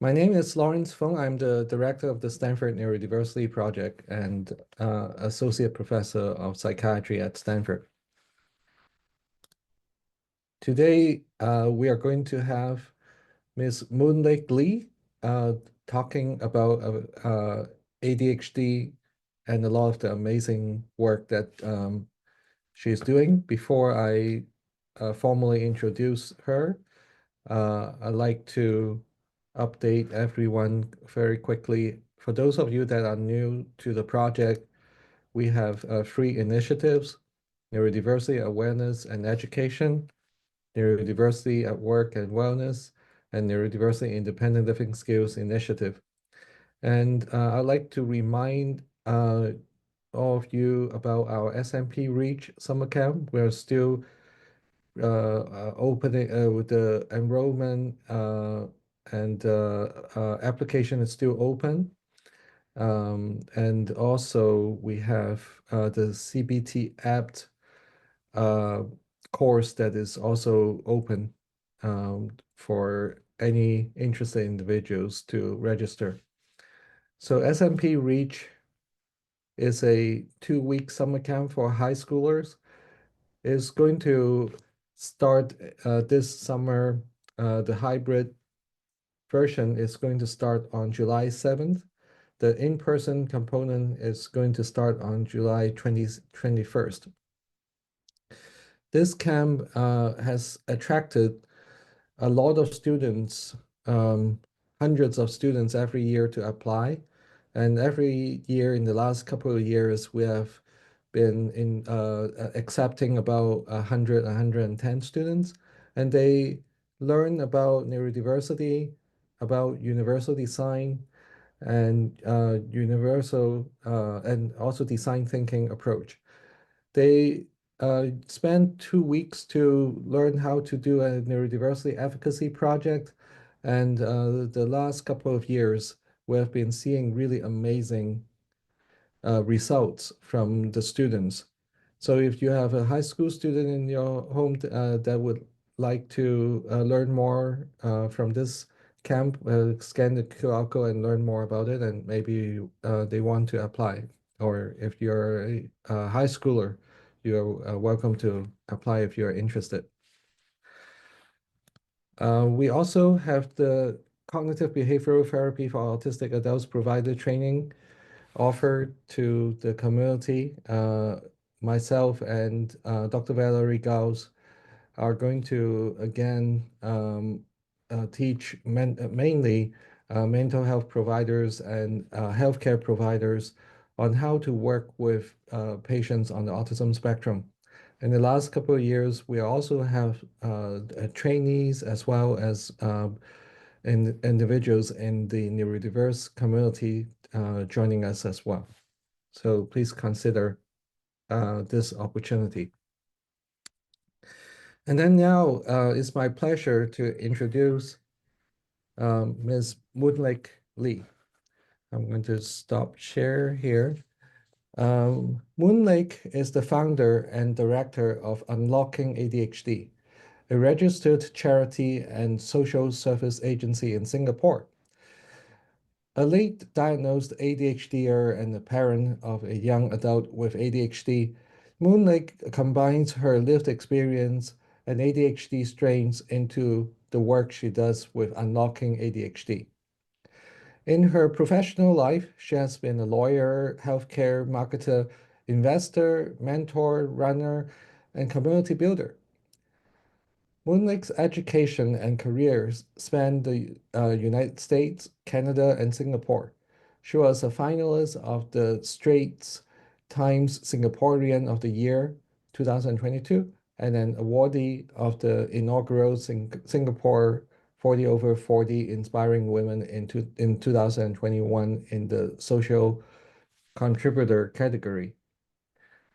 My name is Lawrence Feng. I'm the director of the Stanford Neurodiversity Project and associate professor of psychiatry at Stanford. Today, we are going to have Ms. Moonlake Lee uh, talking about ADHD and a lot of the amazing work that she's doing. Before I formally introduce her, I'd like to update everyone very quickly. For those of you that are new to the project, we have three initiatives: neurodiversity awareness and education, neurodiversity at work and wellness, and neurodiversity independent living skills initiative. And I'd like to remind all of you about our SMP Reach summer camp. We're still opening with the enrollment and application is still open. And also we have the CBT apt uh, course that is also open for any interested individuals to register. So SMP Reach is a 2-week summer camp for high schoolers. It's going to start this summer. The hybrid version is going to start on July 7th. The in-person component is going to start on July 21st. This camp has attracted a lot of students, hundreds of students every year to apply. And every year in the last couple of years, we have been accepting about 100, 110 students, and they learn about neurodiversity, about universal design, and and also design thinking approach. They spent 2 weeks to learn how to do a neurodiversity advocacy project. And the last couple of years, we have been seeing really amazing results from the students. So if you have a high school student in your home that would like to learn more from this camp, scan the QR code and learn more about it, and maybe they want to apply. Or if you're a high schooler, you're welcome to apply if you're interested. We also have the cognitive behavioral therapy for autistic adults provider training offered to the community. Myself and Dr. Valerie Gauss are going to again teach mainly mental health providers and healthcare providers on how to work with patients on the autism spectrum. In the last couple of years, we also have trainees as well as individuals in the neurodiverse community joining us as well. So please consider this opportunity. And then now it's my pleasure to introduce Ms. Moonlake Lee. I'm going to stop share here. Moonlake is the founder and director of Unlocking ADHD, a registered charity and social service agency in Singapore. A late diagnosed ADHDer and the parent of a young adult with ADHD, Moonlake combines her lived experience and ADHD strains into the work she does with Unlocking ADHD. In her professional life, she has been a lawyer, healthcare marketer, investor, mentor, runner, and community builder. Moonlake's education and careers span the United States, Canada, and Singapore. She was a finalist of the Straits Times Singaporean of the Year 2022 and an awardee of the inaugural Singapore 40 over 40 Inspiring Women in 2021 in the Social Contributor category.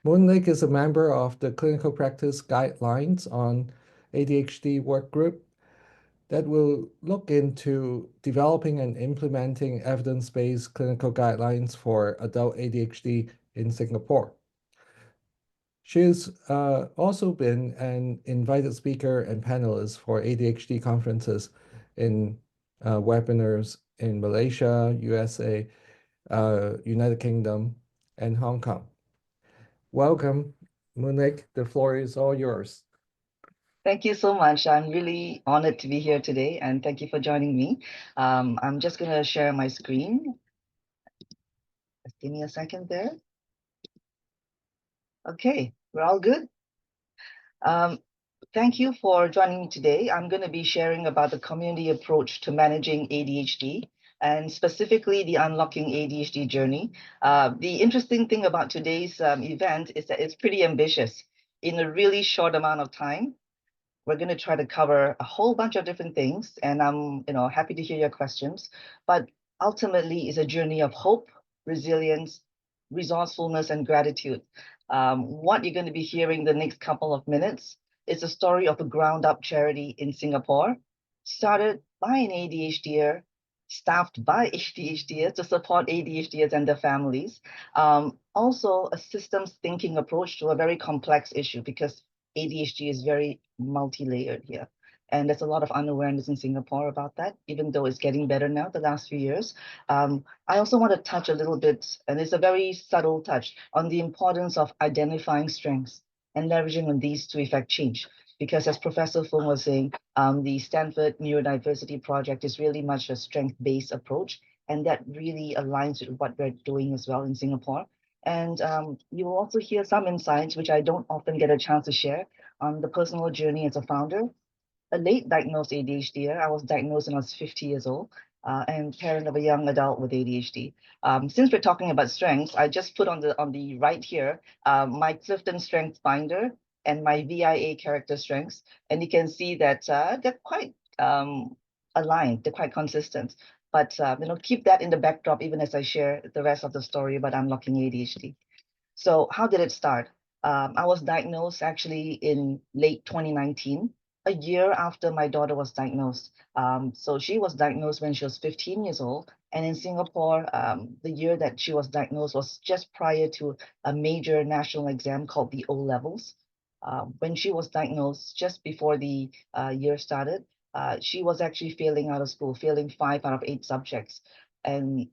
Moonlake is a member of the Clinical Practice Guidelines on ADHD work group that will look into developing and implementing evidence-based clinical guidelines for adult ADHD in Singapore. She's also been an invited speaker and panelist for ADHD conferences in webinars in Malaysia, USA, United Kingdom, and Hong Kong. Welcome, Moonlake. The floor is all yours. Thank you so much. I'm really honored to be here today, and thank you for joining me. I'm just going to share my screen. Just give me a second there. Okay, we're all good. Um, Thank you for joining me today. I'm going to be sharing about the community approach to managing ADHD and specifically the Unlocking ADHD journey. The interesting thing about today's event is that it's pretty ambitious. In a really short amount of time, we're going to try to cover a whole bunch of different things, and I'm, happy to hear your questions. But ultimately, it's a journey of hope, resilience, resourcefulness, and gratitude. What you're going to be hearing the next couple of minutes is a story of a ground-up charity in Singapore, started by an ADHDer, staffed by ADHDers to support ADHDers and their families. Also, a systems thinking approach to a very complex issue because ADHD is very multi-layered here. And there's a lot of unawareness in Singapore about that, even though it's getting better now the last few years. I also want to touch a little bit, and it's a very subtle touch, on the importance of identifying strengths and leveraging on these to effect change. Because as Professor Fung was saying, the Stanford Neurodiversity project is really much a strength-based approach, and that really aligns with what we're doing as well in Singapore. And you will also hear some insights, which I don't often get a chance to share, on the personal journey as a founder, a late diagnosed ADHD. I was diagnosed when I was 50 years old, and parent of a young adult with ADHD. Since we're talking about strengths, I just put on the right here my Clifton Strength Finder and my VIA character strengths, and you can see that they're quite aligned. They're quite consistent. But keep that in the backdrop even as I share the rest of the story about unlocking ADHD. So how did it start? I was diagnosed actually in late 2019, a year after my daughter was diagnosed. So she was diagnosed when she was 15 years old. And in Singapore, the year that she was diagnosed was just prior to a major national exam called the O levels. When she was diagnosed, just before the year started, she was actually failing out of school, failing 5 out of 8 subjects. And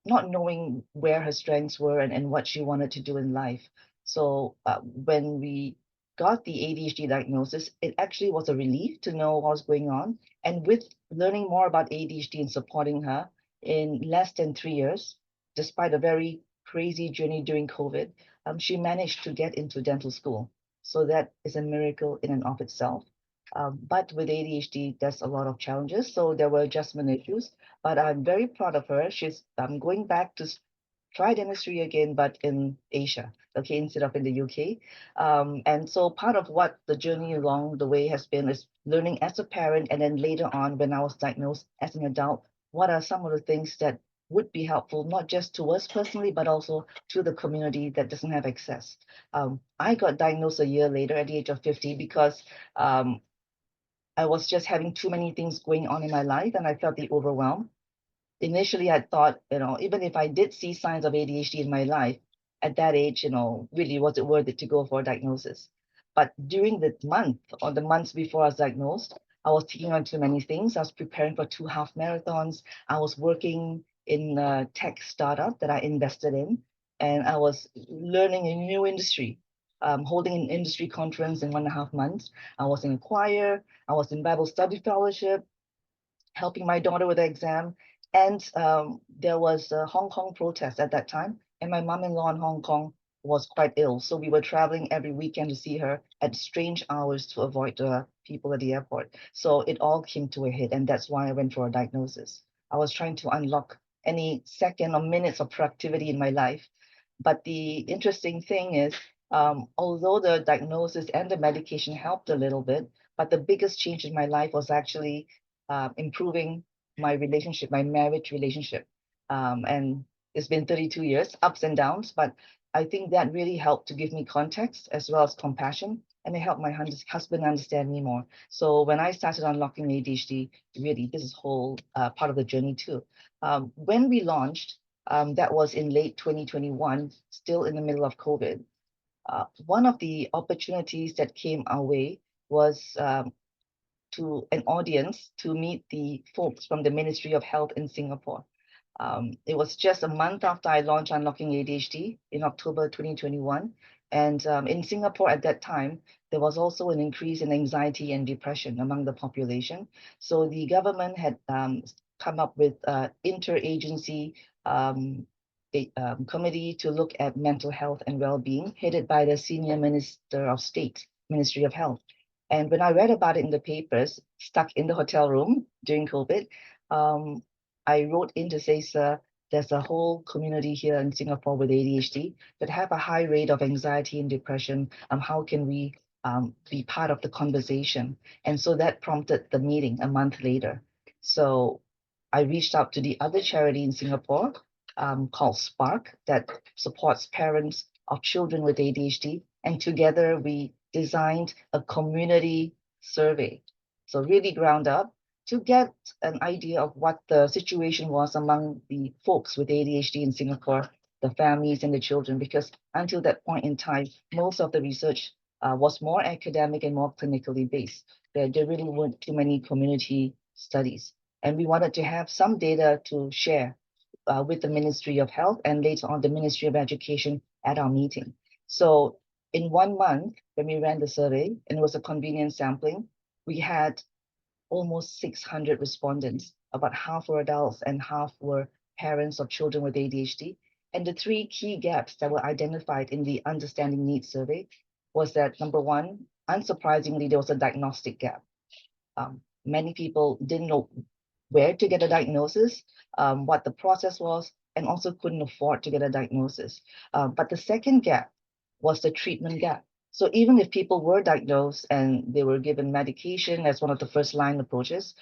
not knowing where her strengths were and what she wanted to do in life. So when we got the ADHD diagnosis, it actually was a relief to know what was going on. And with learning more about ADHD and supporting her in less than 3 years, despite a very crazy journey during COVID, she managed to get into dental school. So that is a miracle in and of itself. But with ADHD, there's a lot of challenges. So there were adjustment issues, but I'm very proud of her. She's going back to try dentistry again, but in Asia, okay, instead of in the UK. And so part of what the journey along the way has been is learning as a parent, and then later on when I was diagnosed as an adult, what are some of the things that would be helpful, not just to us personally, but also to the community that doesn't have access. I got diagnosed a year later at the age of 50 because I was just having too many things going on in my life and I felt the overwhelm. Initially, I thought, even if I did see signs of ADHD in my life at that age, really was it worth it to go for a diagnosis? But during the month or the months before I was diagnosed, I was taking on too many things. I was preparing for 2 half marathons. I was working in a tech startup that I invested in, and I was learning a new industry, holding an industry conference in 1.5 months. I was in a choir. I was in Bible study fellowship, helping my daughter with the exam. And there was a Hong Kong protest at that time, and my mom-in-law in Hong Kong was quite ill. So we were traveling every weekend to see her at strange hours to avoid the people at the airport. So it all came to a head, and that's why I went for a diagnosis. I was trying to unlock any second or minutes of productivity in my life. But the interesting thing is, although the diagnosis and the medication helped a little bit, but the biggest change in my life was actually improving my relationship, my marriage relationship. And it's been 32 years, ups and downs, but I think that really helped to give me context as well as compassion, and it helped my husband understand me more. So when I started unlocking ADHD, really, this is whole part of the journey too. When we launched, that was in late 2021, still in the middle of COVID. One of the opportunities that came our way was to an audience to meet the folks from the Ministry of Health in Singapore. It was just a month after I launched Unlocking ADHD in October 2021. And in Singapore at that time, there was also an increase in anxiety and depression among the population. So the government had come up with interagency committee to look at mental health and well-being, headed by the Senior Minister of State, Ministry of Health. And when I read about it in the papers, stuck in the hotel room during COVID, I wrote in to say, sir, there's a whole community here in Singapore with ADHD that have a high rate of anxiety and depression. How can we be part of the conversation? And so that prompted the meeting a month later. So I reached out to the other charity in Singapore called Spark that supports parents of children with ADHD. And together we designed a community survey. So really ground up to get an idea of what the situation was among the folks with ADHD in Singapore, the families and the children, because until that point in time, most of the research was more academic and more clinically based. There really weren't too many community studies. And we wanted to have some data to share with the Ministry of Health and later on the Ministry of Education at our meeting. So in 1 month, when we ran the survey, and it was a convenient sampling, we had almost 600 respondents. About half were adults and half were parents of children with ADHD. And the 3 key gaps that were identified in the Understanding Needs survey was that, number one, unsurprisingly, there was a diagnostic gap. Many people didn't know where to get a diagnosis, what the process was, and also couldn't afford to get a diagnosis. But the second gap was the treatment gap. So even if people were diagnosed and they were given medication as one of the first line approaches,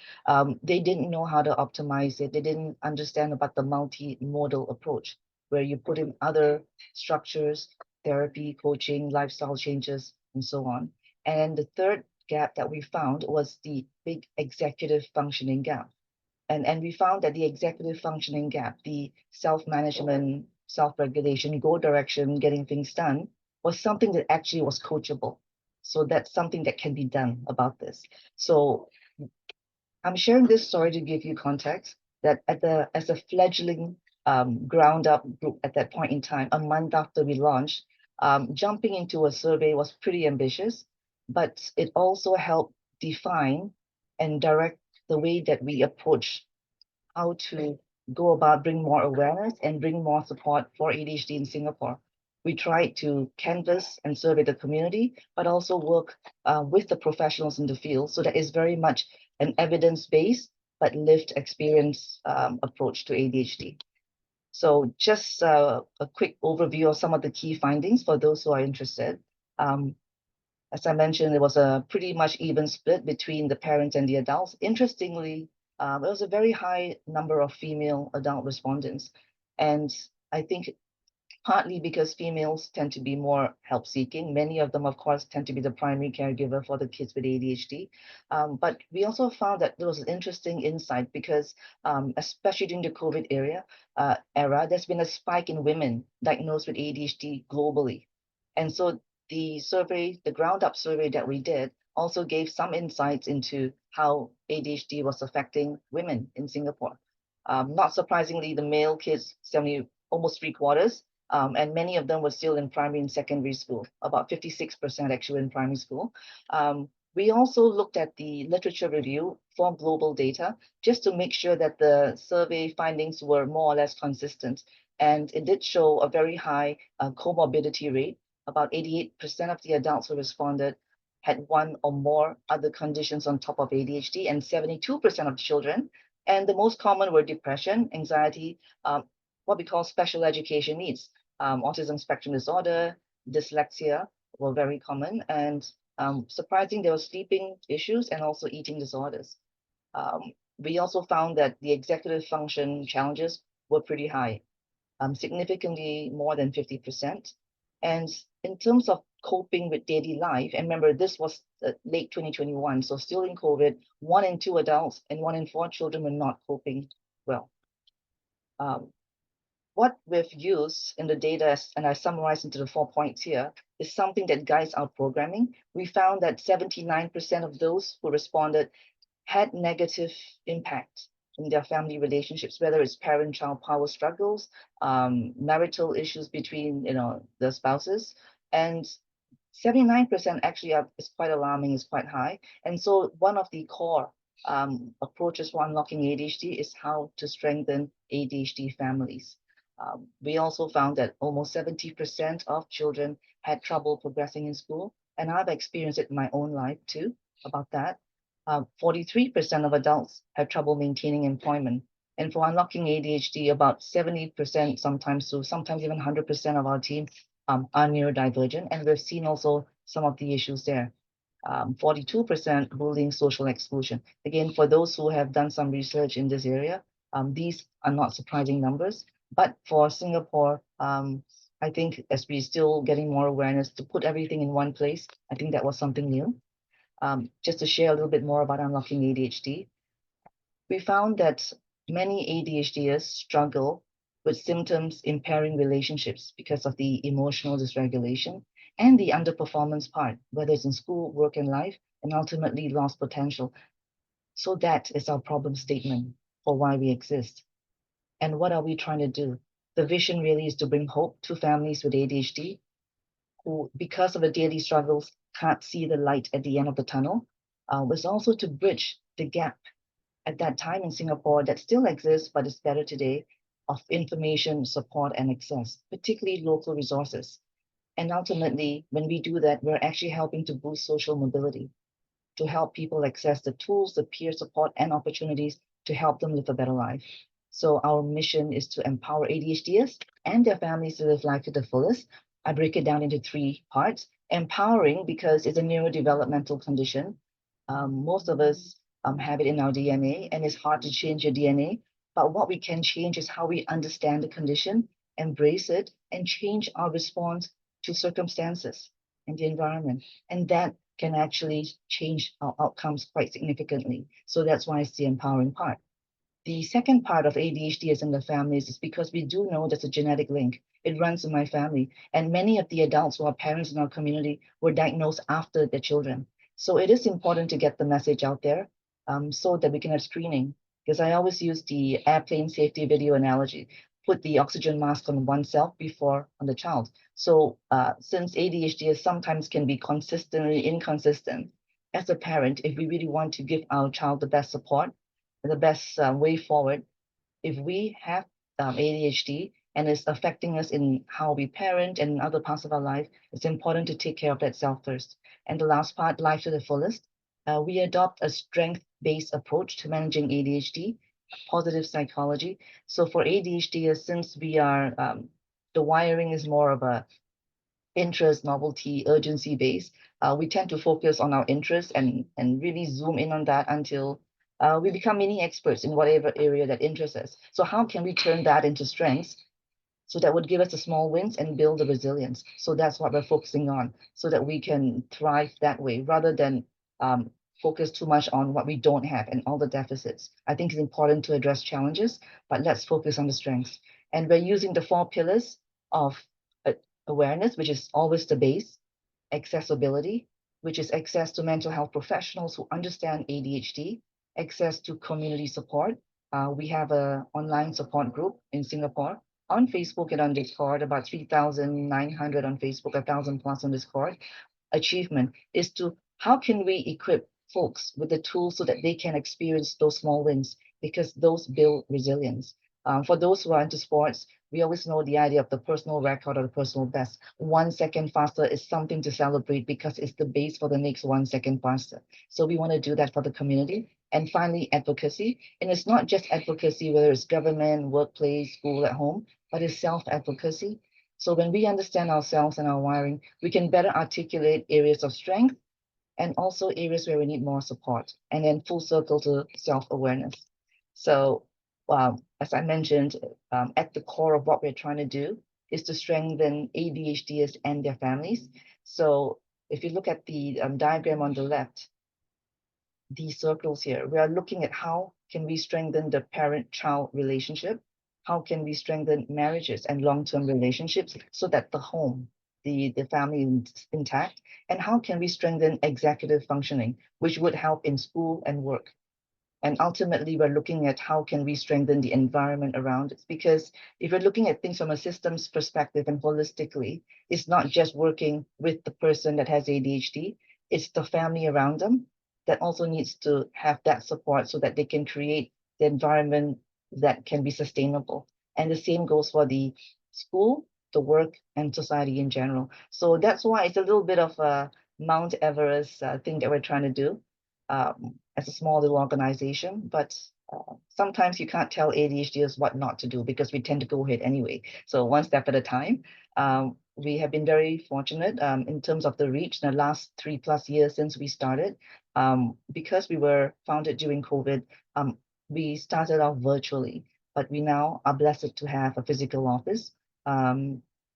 they didn't know how to optimize it. They didn't understand about the multimodal approach, where you put in other structures, therapy, coaching, lifestyle changes, and so on. And the third gap that we found was the big executive functioning gap. And we found that the executive functioning gap, the self-management, self-regulation, go direction, getting things done, was something that actually was coachable. So that's something that can be done about this. So I'm sharing this story to give you context that as a fledgling ground up group at that point in time, a month after we launched, jumping into a survey was pretty ambitious, but it also helped define and direct the way that we approach how to go about bring more awareness and bring more support for ADHD in Singapore. We tried to canvass and survey the community, but also work with the professionals in the field. So that is very much an evidence-based but lived experience approach to ADHD. So just a quick overview of some of the key findings for those who are interested. As I mentioned, it was a pretty much even split between the parents and the adults. Interestingly, it was a very high number of female adult respondents. And I think partly because females tend to be more help seeking. Many of them, of course, tend to be the primary caregiver for the kids with ADHD. But we also found that there was an interesting insight because especially during the COVID era, there's been a spike in women diagnosed with ADHD globally. And so the survey, the ground up survey that we did also gave some insights into how ADHD was affecting women in Singapore. Not surprisingly, the male kids, almost 3/4, and many of them were still in primary and secondary school, about 56% actually in primary school. We also looked at the literature review for global data just to make sure that the survey findings were more or less consistent. And it did show a very high comorbidity rate. About 88% of the adults who responded had one or more other conditions on top of ADHD, and 72% of children. And the most common were depression, anxiety, what we call special education needs. Autism spectrum disorder, dyslexia were very common, and surprising, there were sleeping issues and also eating disorders. We also found that the executive function challenges were pretty high, significantly more than 50%. And in terms of coping with daily life, and remember, this was late 2021, so still in COVID, 1 in 2 adults and 1 in 4 children were not coping well. What we've used in the data, and I summarized into the 4 points here, is something that guides our programming. We found that 79% of those who responded had negative impact in their family relationships, whether it's parent-child power struggles, marital issues between the spouses, and 79% actually is quite alarming, is quite high. And so one of the core approaches for unlocking ADHD is how to strengthen ADHD families. We also found that almost 70% of children had trouble progressing in school, and I've experienced it in my own life too about that. 43% of adults have trouble maintaining employment. And for unlocking ADHD, about 70%, sometimes even 100% of our team are neurodivergent. And we've seen also some of the issues there. 42% bullying, social exclusion. Again, for those who have done some research in this area, these are not surprising numbers. But for Singapore, I think as we're still getting more awareness to put everything in one place, I think that was something new. Just to share a little bit more about unlocking ADHD, we found that many ADHDers struggle with symptoms impairing relationships because of the emotional dysregulation and the underperformance part, whether it's in school, work, and life, and ultimately lost potential. So that is our problem statement for why we exist. And what are we trying to do? The vision really is to bring hope to families with ADHD who, because of the daily struggles, can't see the light at the end of the tunnel. Was also to bridge the gap at that time in Singapore that still exists, but is better today, of information, support, and access, particularly local resources. And ultimately, when we do that, we're actually helping to boost social mobility, to help people access the tools, the peer support, and opportunities to help them live a better life. So our mission is to empower ADHDers and their families to live life to the fullest. I break it down into 3 parts. Empowering, because it's a neurodevelopmental condition. Most of us have it in our DNA, and it's hard to change your DNA. But what we can change is how we understand the condition, embrace it, and change our response to circumstances and the environment. And that can actually change our outcomes quite significantly. So that's why it's the empowering part. The second part of ADHD is in the families is because we do know there's a genetic link. It runs in my family. And many of the adults who are parents in our community were diagnosed after their children. So it is important to get the message out there so that we can have screening. Because I always use the airplane safety video analogy. Put the oxygen mask on oneself before on the child. So since ADHD sometimes can be consistently inconsistent, as a parent, if we really want to give our child the best support, the best way forward, if we have ADHD and it's affecting us in how we parent and in other parts of our life, it's important to take care of that self first. And the last part, life to the fullest, we adopt a strength-based approach to managing ADHD, positive psychology. So for ADHD, since we are, the wiring is more of a interest, novelty, urgency based, we tend to focus on our interests and really zoom in on that until we become mini experts in whatever area that interests us. So how can we turn that into strengths? So that would give us the small wins and build the resilience. So that's what we're focusing on, so that we can thrive that way rather than focus too much on what we don't have and all the deficits. I think it's important to address challenges, but let's focus on the strengths. And we're using the 4 pillars of awareness, which is always the base, accessibility, which is access to mental health professionals who understand ADHD, access to community support. We have an online support group in Singapore on Facebook and on Discord, about 3,900 on Facebook, 1,000 plus on Discord. Achievement is to how can we equip folks with the tools so that they can experience those small wins, because those build resilience. For those who are into sports, we always know the idea of the personal record or the personal best. 1 second faster is something to celebrate because it's the base for the next 1 second faster. So we want to do that for the community. And finally, advocacy. And it's not just advocacy, whether it's government, workplace, school, at home, but it's self-advocacy. So when we understand ourselves and our wiring, we can better articulate areas of strength and also areas where we need more support, and then full circle to self-awareness. So as I mentioned, at the core of what we're trying to do is to strengthen ADHDers and their families. So if you look at the diagram on the left, these circles here, we are looking at how can we strengthen the parent-child relationship, how can we strengthen marriages and long-term relationships so that the home the family intact? And how can we strengthen executive functioning, which would help in school and work? And ultimately, we're looking at how can we strengthen the environment around it. Because if you're looking at things from a systems perspective and holistically, it's not just working with the person that has ADHD, it's the family around them that also needs to have that support so that they can create the environment that can be sustainable. And the same goes for the school, the work, and society in general. So that's why it's a little bit of a Mount Everest thing that we're trying to do. As a small little organization, but sometimes you can't tell ADHDers what not to do because we tend to go ahead anyway. So one step at a time. We have been very fortunate in terms of the reach in the last 3+ years since we started. Because we were founded during COVID, we started off virtually, but we now are blessed to have a physical office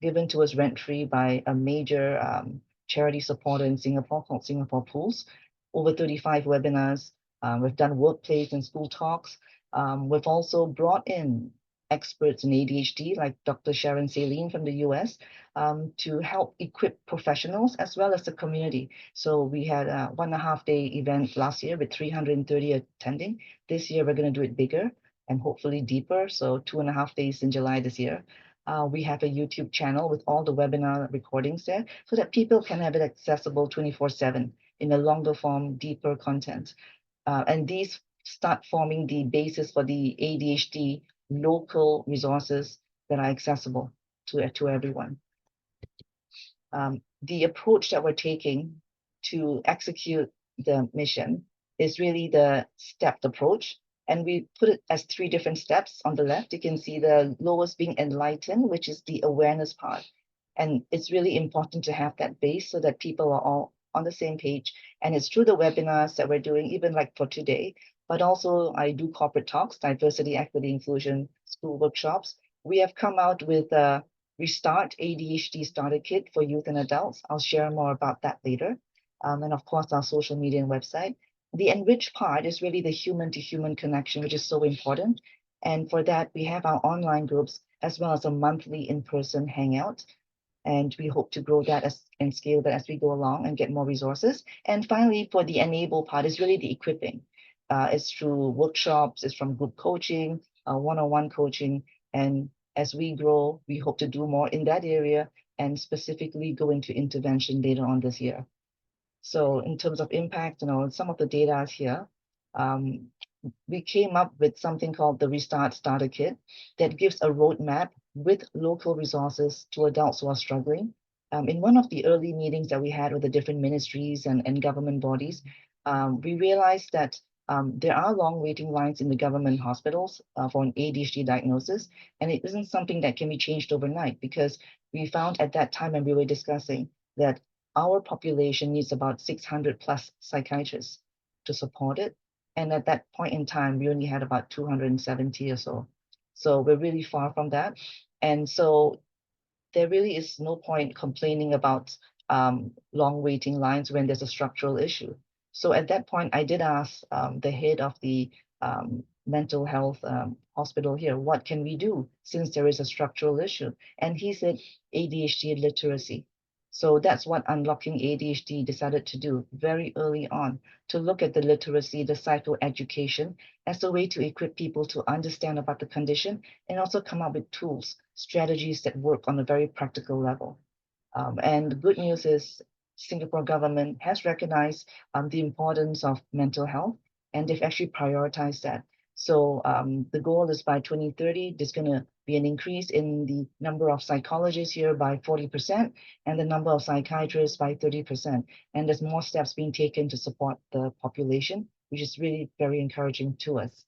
given to us rent-free by a major charity supporter in Singapore called Singapore Pools. Over 35 webinars. We've done workplace and school talks. We've also brought in experts in ADHD like Dr. Sharon Saline from the US to help equip professionals as well as the community. So we had a 1.5-day event last year with 330 attending. This year, we're going to do it bigger and hopefully deeper. So 2.5 days in July this year. We have a YouTube channel with all the webinar recordings there so that people can have it accessible 24/7 in a longer form, deeper content. And these start forming the basis for the ADHD local resources that are accessible to everyone. The approach that we're taking to execute the mission is really the stepped approach. And we put it as 3 different steps on the left. You can see the lowest being enlightened, which is the awareness part. And it's really important to have that base so that people are all on the same page. And it's through the webinars that we're doing, even like for today, but also I do corporate talks, diversity, equity, inclusion, school workshops. We have come out with a Restart ADHD Starter Kit for youth and adults. I'll share more about that later. And of course, our social media and website. The enriched part is really the human-to-human connection, which is so important. And for that, we have our online groups as well as a monthly in-person hangout. And we hope to grow that and scale that as we go along and get more resources. And finally, for the enable part is really the equipping. It's through workshops, it's from group coaching, one-on-one coaching. And as we grow, we hope to do more in that area and specifically go into intervention later on this year. So in terms of impact, some of the data is here. We came up with something called the Restart Starter Kit that gives a roadmap with local resources to adults who are struggling. In one of the early meetings that we had with the different ministries and government bodies, we realized that there are long waiting lines in the government hospitals for an ADHD diagnosis, and it isn't something that can be changed overnight because we found at that time when we were discussing that our population needs about 600+ psychiatrists to support it. And at that point in time, we only had about 270 or so. So we're really far from that. And so there really is no point complaining about long waiting lines when there's a structural issue. So at that point, I did ask the head of the mental health hospital here, what can we do since there is a structural issue? And he said ADHD literacy. So that's what Unlocking ADHD decided to do very early on, to look at the literacy, the psychoeducation as a way to equip people to understand about the condition and also come up with tools, strategies that work on a very practical level. And the good news is Singapore government has recognized the importance of mental health, and they've actually prioritized that. So the goal is by 2030, there's going to be an increase in the number of psychologists here by 40% and the number of psychiatrists by 30%. And there's more steps being taken to support the population, which is really very encouraging to us.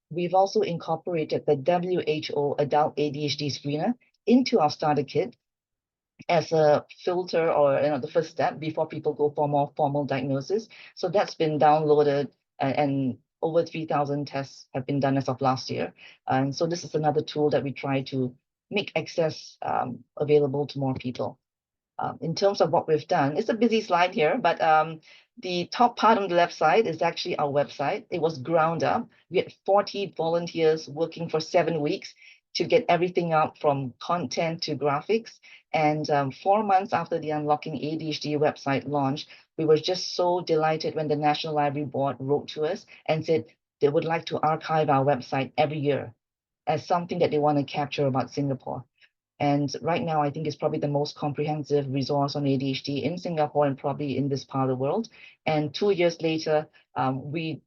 We've also incorporated the WHO Adult ADHD Screener into our starter kit as a filter or the first step before people go for more formal diagnosis. So that's been downloaded and over 3,000 tests have been done as of last year. And so this is another tool that we try to make access available to more people. In terms of what we've done, it's a busy slide here, but the top part on the left side is actually our website. It was ground up. We had 40 volunteers working for 7 weeks to get everything up from content to graphics. And 4 months after the Unlocking ADHD website launched, we were just so delighted when the National Library Board wrote to us and said they would like to archive our website every year as something that they want to capture about Singapore. And right now, I think it's probably the most comprehensive resource on ADHD in Singapore and probably in this part of the world. And 2 years later, we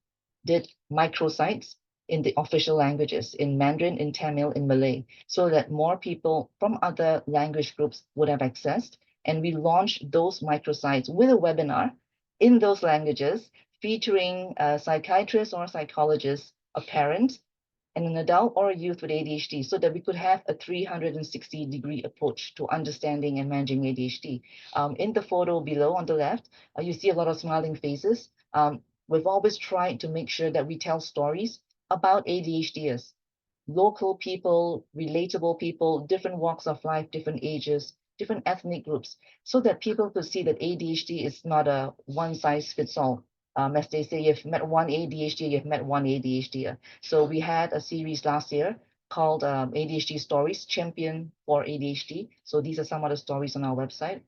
did microsites in the official languages, in Mandarin, in Tamil, in Malay, so that more people from other language groups would have accessed. And we launched those microsites with a webinar in those languages, featuring a psychiatrist or a psychologist, a parent, and an adult or a youth with ADHD, so that we could have a 360-degree approach to understanding and managing ADHD. In the photo below on the left, you see a lot of smiling faces. We've always tried to make sure that we tell stories about ADHDers, local people, relatable people, different walks of life, different ages, different ethnic groups, so that people could see that ADHD is not a one-size-fits-all. As they say, you've met one ADHD, you've met one ADHD. So we had a series last year called ADHD Stories, Champion for ADHD. So these are some of the stories on our website.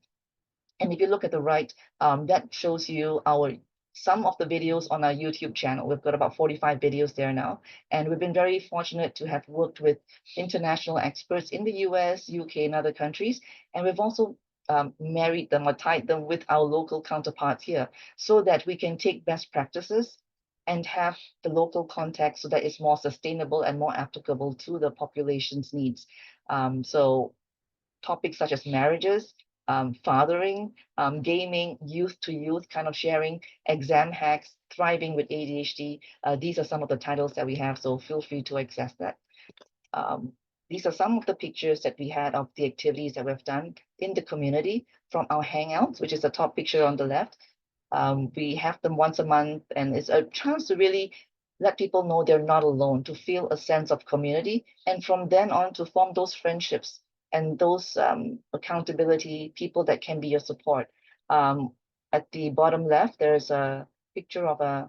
And if you look at the right, that shows you some of the videos on our YouTube channel. We've got about 45 videos there now. And we've been very fortunate to have worked with international experts in the US, UK, and other countries. And we've also married them or tied them with our local counterparts here so that we can take best practices and have the local context so that it's more sustainable and more applicable to the population's needs. So topics such as marriages, fathering, gaming, youth to youth kind of sharing, exam hacks, thriving with ADHD. These are some of the titles that we have, so feel free to access that. These are some of the pictures that we had of the activities that we've done in the community from our Hangouts, which is the top picture on the left. We have them once a month, and it's a chance to really let people know they're not alone, to feel a sense of community, and from then on to form those friendships and those accountability people that can be your support. At the bottom left, there's a picture of a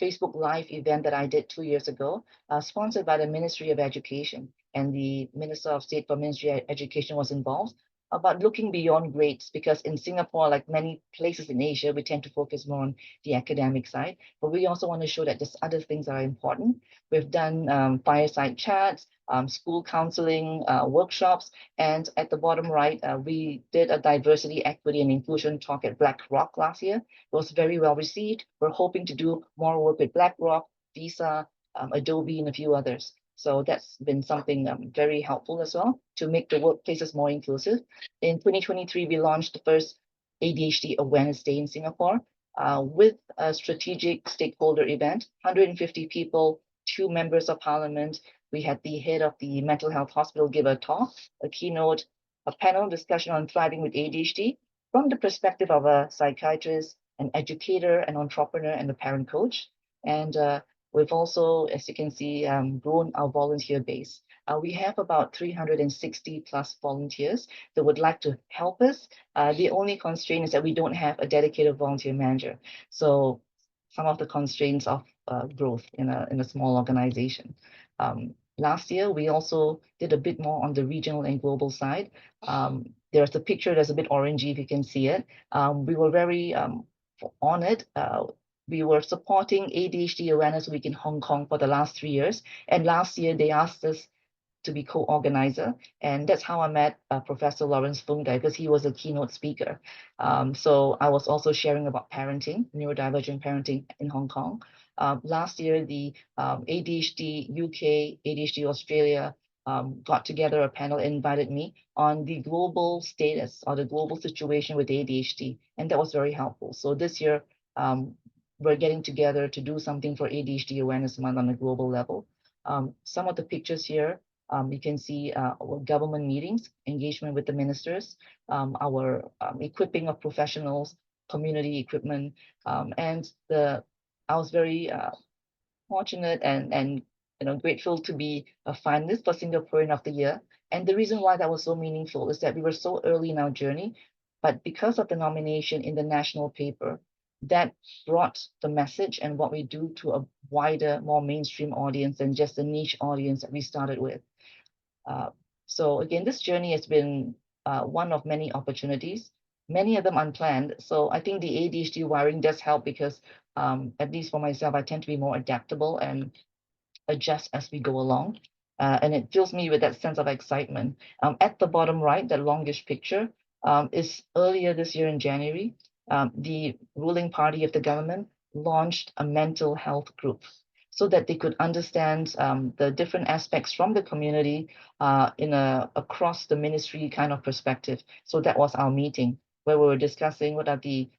Facebook Live event that I did 2 years ago, sponsored by the Ministry of Education. And the Minister of State for Ministry of Education was involved, about looking beyond grades, because in Singapore, like many places in Asia, we tend to focus more on the academic side, but we also want to show that there's other things that are important. We've done fireside chats, school counseling, workshops, and at the bottom right, we did a diversity, equity, and inclusion talk at BlackRock last year. It was very well received. We're hoping to do more work with BlackRock, Visa, Adobe, and a few others. So that's been something very helpful as well to make the workplaces more inclusive. In 2023, we launched the first ADHD Awareness Day in Singapore with a strategic stakeholder event, 150 people, 2 members of parliament. We had the head of the mental health hospital give a talk, a keynote, a panel discussion on thriving with ADHD from the perspective of a psychiatrist, an educator, an entrepreneur, and a parent coach. And we've also, as you can see, grown our volunteer base. We have about 360 plus volunteers that would like to help us. The only constraint is that we don't have a dedicated volunteer manager. So some of the constraints of growth in a small organization. Last year, we also did a bit more on the regional and global side. There's a picture that's a bit orangey, if you can see it. We were very honored. We were supporting ADHD Awareness Week in Hong Kong for the last 3 years. And last year, they asked us to be co-organizer. And that's how I met Professor Lawrence Fung, because he was a keynote speaker. So I was also sharing about parenting, neurodivergent parenting in Hong Kong. Last year, the ADHD UK, ADHD Australia got together a panel and invited me on the global status or the global situation with ADHD. And that was very helpful. So this year, we're getting together to do something for ADHD Awareness Month on a global level. Some of the pictures here, you can see our government meetings, engagement with the ministers, our equipping of professionals, community equipment, and I was very fortunate and grateful to be a finalist for Singaporean of the Year. And the reason why that was so meaningful is that we were so early in our journey, but because of the nomination in the national paper, that brought the message and what we do to a wider, more mainstream audience than just the niche audience that we started with. So again, this journey has been one of many opportunities, many of them unplanned. So I think the ADHD wiring does help because at least for myself, I tend to be more adaptable and adjust as we go along. And it fills me with that sense of excitement. At the bottom right, the longish picture is earlier this year in January, the ruling party of the government launched a mental health group so that they could understand the different aspects from the community in a across the ministry kind of perspective. So that was our meeting where we were discussing what are the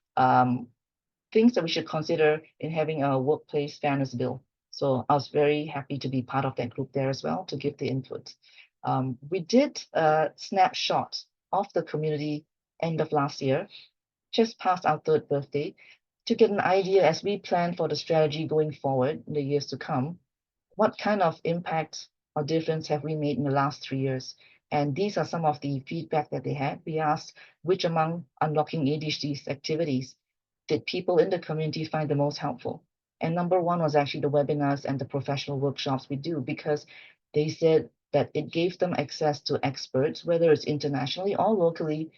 things that we should consider in having a workplace fairness bill. So I was very happy to be part of that group there as well to give the input. We did a snapshot of the community end of last year, just past our third birthday, to get an idea as we plan for the strategy going forward in the years to come. What kind of impact or difference have we made in the last 3 years? And these are some of the feedback that they had. We asked which among unlocking ADHD's activities did people in the community find the most helpful? And number one was actually the webinars and the professional workshops we do because they said that it gave them access to experts, whether it's internationally or locally,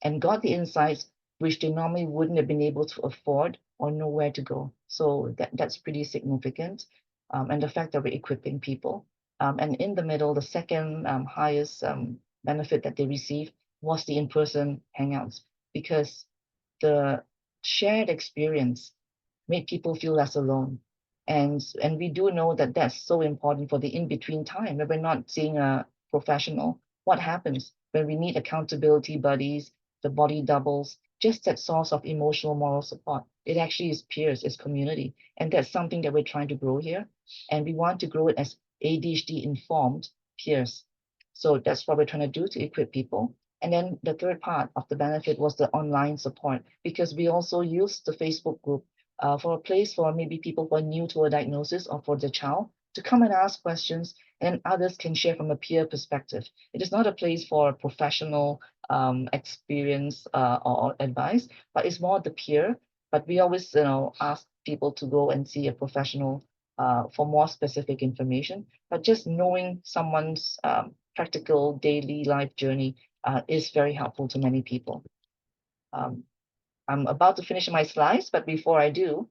and got the insights which they normally wouldn't have been able to afford or know where to go. So that's pretty significant. And the fact that we're equipping people. And in the middle, the second highest benefit that they received was the in-person hangouts because the shared experience made people feel less alone. And we do know that that's so important for the in-between time when we're not seeing a professional. What happens when we need accountability buddies, the body doubles, just that source of emotional moral support? It actually is peers, it's community. And that's something that we're trying to grow here. And we want to grow it as ADHD informed peers. So that's what we're trying to do to equip people. And then the third part of the benefit was the online support, because we also used the Facebook group for a place for maybe people who are new to a diagnosis or for the child to come and ask questions, and others can share from a peer perspective. It is not a place for professional experience or advice, but it's more the peer. But we always, ask people to go and see a professional for more specific information. But just knowing someone's practical daily life journey is very helpful to many people. I'm about to finish my slides, but before I do,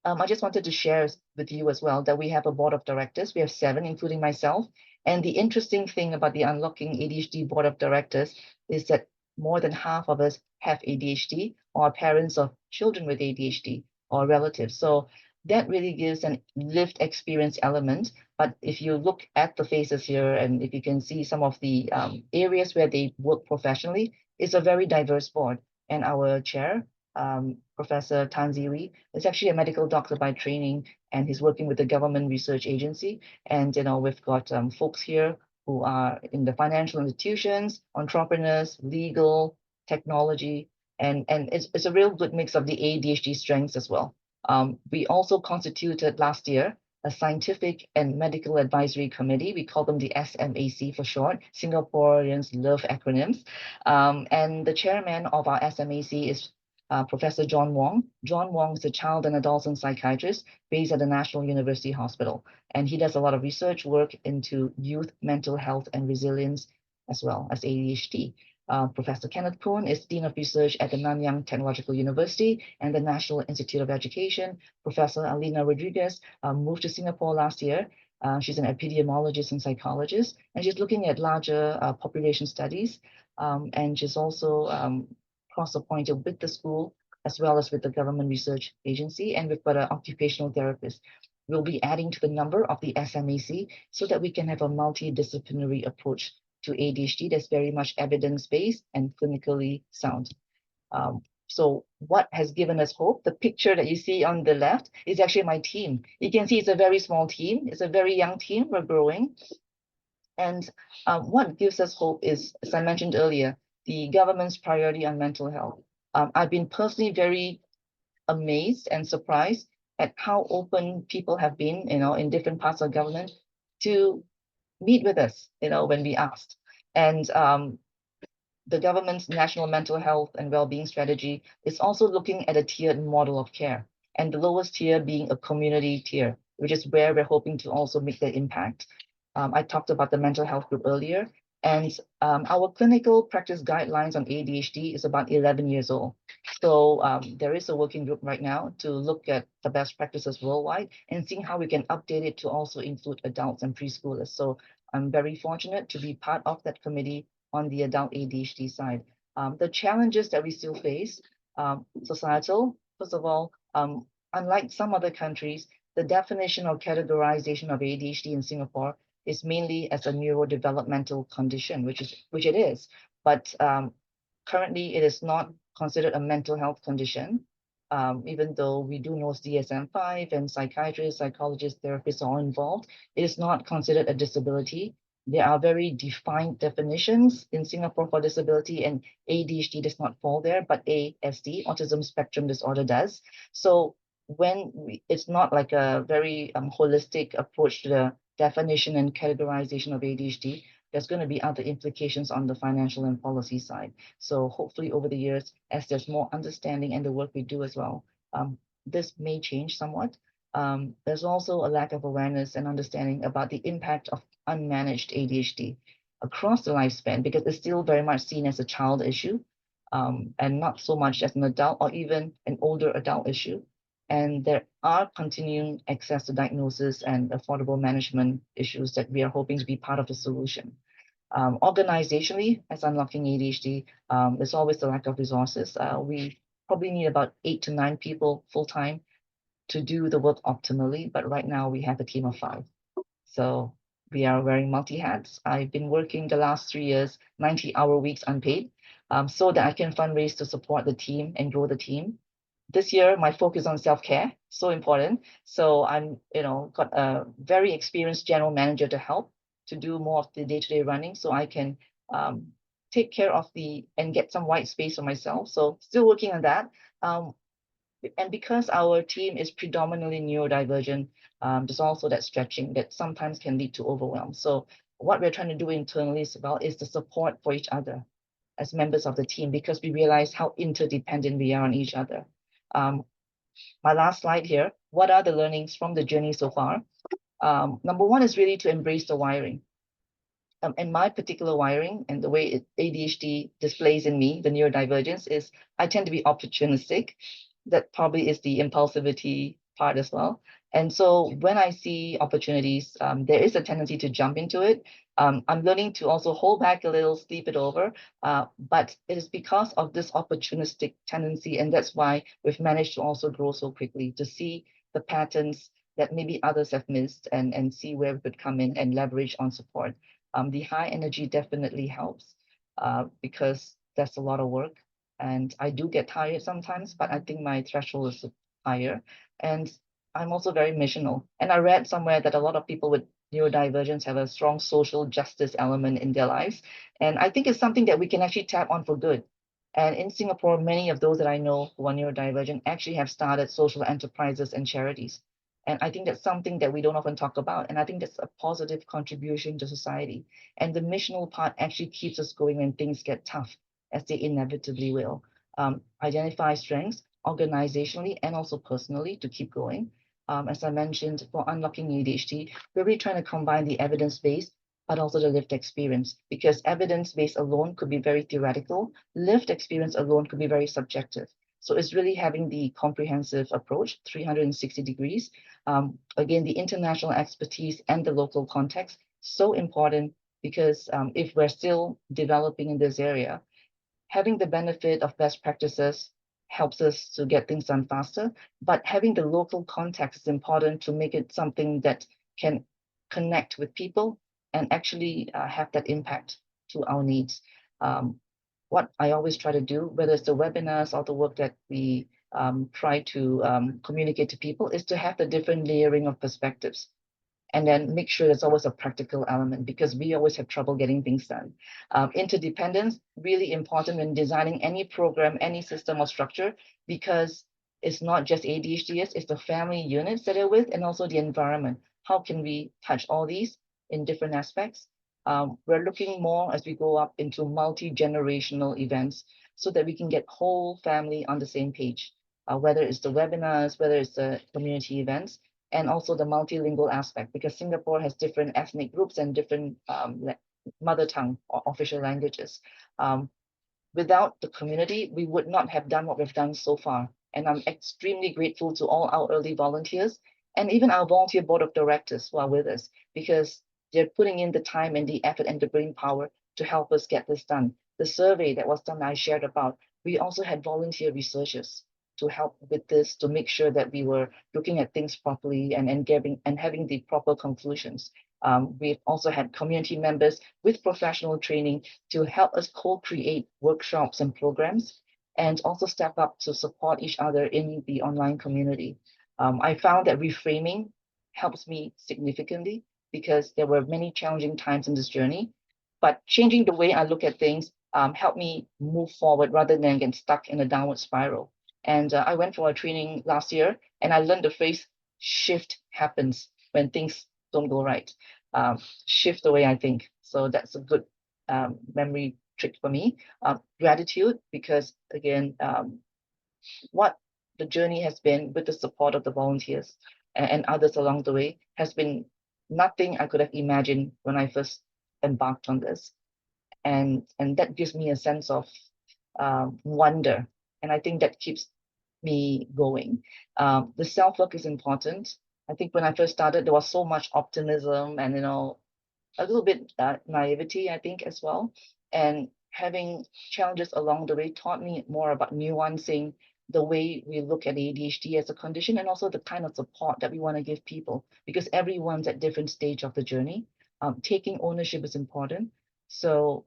I just wanted to share with you as well that we have a board of directors. We have 7, including myself. And the interesting thing about the Unlocking ADHD board of directors is that more than half of us have ADHD or are parents of children with ADHD or relatives. So that really gives an lived experience element. But if you look at the faces here and if you can see some of the areas where they work professionally, it's a very diverse board. And our chair, Professor Tan Ziwi, is actually a medical doctor by training, and he's working with the government research agency. And we've got folks here who are in the financial institutions, entrepreneurs, legal, technology, and it's a real good mix of the ADHD strengths as well. We also constituted last year a scientific and medical advisory committee. We call them the SMAC for short. Singaporeans love acronyms. And the chairman of our SMAC is Professor John Wong. John Wong is a child and adolescent psychiatrist based at the National University Hospital. And he does a lot of research work into youth mental health and resilience as well as ADHD. Professor Kenneth Poon is Dean of Research at the Nanyang Technological University and the National Institute of Education. Professor Alina Rodriguez moved to Singapore last year. She's an epidemiologist and psychologist, and she's looking at larger population studies. And she's also cross-appointed with the school as well as with the government research agency. And we've got an occupational therapist. We'll be adding to the number of the SMAC so that we can have a multidisciplinary approach to ADHD that's very much evidence-based and clinically sound. So what has given us hope? The picture that you see on the left is actually my team. You can see it's a very small team. It's a very young team. We're growing. And what gives us hope is, as I mentioned earlier, the government's priority on mental health. I've been personally very amazed and surprised at how open people have been, in different parts of government to meet with us, when we asked. And the government's national mental health and well-being strategy is also looking at a tiered model of care, and the lowest tier being a community tier, which is where we're hoping to also make the impact. I talked about the mental health group earlier, and our clinical practice guidelines on ADHD is about 11 years old. So there is a working group right now to look at the best practices worldwide and seeing how we can update it to also include adults and preschoolers. So I'm very fortunate to be part of that committee on the adult ADHD side. The challenges that we still face, societal, first of all, unlike some other countries, the definition or categorization of ADHD in Singapore is mainly as a neurodevelopmental condition, which it is, but currently it is not considered a mental health condition, even though we do know DSM-5 and psychiatrists, psychologists, therapists are all involved. It is not considered a disability. There are very defined definitions in Singapore for disability, and ADHD does not fall there, but ASD, autism spectrum disorder, does. So it's not like a very holistic approach to the definition and categorization of ADHD, there's going to be other implications on the financial and policy side. So hopefully over the years, as there's more understanding and the work we do as well, this may change somewhat. There's also a lack of awareness and understanding about the impact of unmanaged ADHD across the lifespan, because it's still very much seen as a child issue, and not so much as an adult or even an older adult issue. And there are continuing access to diagnosis and affordable management issues that we are hoping to be part of the solution. Organizationally, as Unlocking ADHD, there's always the lack of resources. We probably need about 8 to 9 people full-time to do the work optimally, but right now we have a team of 5. So we are wearing multi-hats. I've been working the last 3 years, 90-hour weeks unpaid, so that I can fundraise to support the team and grow the team. This year, my focus on self-care, so important. So I'm, got a very experienced general manager to help to do more of the day-to-day running, so I can take care of and get some white space for myself. So still working on that. And because our team is predominantly neurodivergent, there's also that stretching that sometimes can lead to overwhelm. So what we're trying to do internally as well is the support for each other as members of the team, because we realize how interdependent we are on each other. My last slide here, what are the learnings from the journey so far? Number one is really to embrace the wiring. And my particular wiring and the way ADHD displays in me, the neurodivergence, is I tend to be opportunistic. That probably is the impulsivity part as well. And so when I see opportunities, there is a tendency to jump into it. I'm learning to also hold back a little, sleep it over. But it is because of this opportunistic tendency. And that's why we've managed to also grow so quickly, to see the patterns that maybe others have missed and see where we could come in and leverage on support. The high energy definitely helps because that's a lot of work. And I do get tired sometimes, but I think my threshold is higher. And I'm also very missional. And I read somewhere that a lot of people with neurodivergence have a strong social justice element in their lives. And I think it's something that we can actually tap on for good. And in Singapore, many of those that I know who are neurodivergent actually have started social enterprises and charities. And I think that's something that we don't often talk about. And I think that's a positive contribution to society. And the missional part actually keeps us going when things get tough, as they inevitably will. Identify strengths organizationally and also personally to keep going. As I mentioned, for Unlocking ADHD, we're really trying to combine the evidence-based, but also the lived experience, because evidence-based alone could be very theoretical. Lived experience alone could be very subjective. So it's really having the comprehensive approach, 360 degrees. Again, the international expertise and the local context, so important, because if we're still developing in this area, having the benefit of best practices helps us to get things done faster, but having the local context is important to make it something that can connect with people and actually have that impact to our needs. What I always try to do, whether it's the webinars or the work that we try to communicate to people, is to have the different layering of perspectives. And then make sure there's always a practical element, because we always have trouble getting things done. Interdependence, really important when designing any program, any system or structure, because it's not just ADHDs, it's the family units that are with and also the environment. How can we touch all these in different aspects? We're looking more as we go up into multi-generational events so that we can get whole family on the same page, whether it's the webinars, whether it's the community events. and also the multilingual aspect, because Singapore has different ethnic groups and different mother tongue or official languages. Without the community, we would not have done what we've done so far. And I'm extremely grateful to all our early volunteers and even our volunteer board of directors who are with us, because they're putting in the time and the effort and the brain power to help us get this done. The survey that was done, I shared about, we also had volunteer researchers to help with this, to make sure that we were looking at things properly and having the proper conclusions. We've also had community members with professional training to help us co-create workshops and programs, and also step up to support each other in the online community. I found that reframing helps me significantly, because there were many challenging times in this journey, but changing the way I look at things helped me move forward rather than get stuck in a downward spiral. And I went for a training last year, and I learned the phrase shift happens when things don't go right. Shift the way I think. So that's a good memory trick for me. Gratitude, because again, what the journey has been with the support of the volunteers and others along the way has been nothing I could have imagined when I first embarked on this. And that gives me a sense of wonder. And I think that keeps me going. The self-work is important. I think when I first started, there was so much optimism and, a little bit naivety, I think, as well. And having challenges along the way taught me more about nuancing the way we look at ADHD as a condition, and also the kind of support that we want to give people, because everyone's at different stage of the journey. Taking ownership is important. So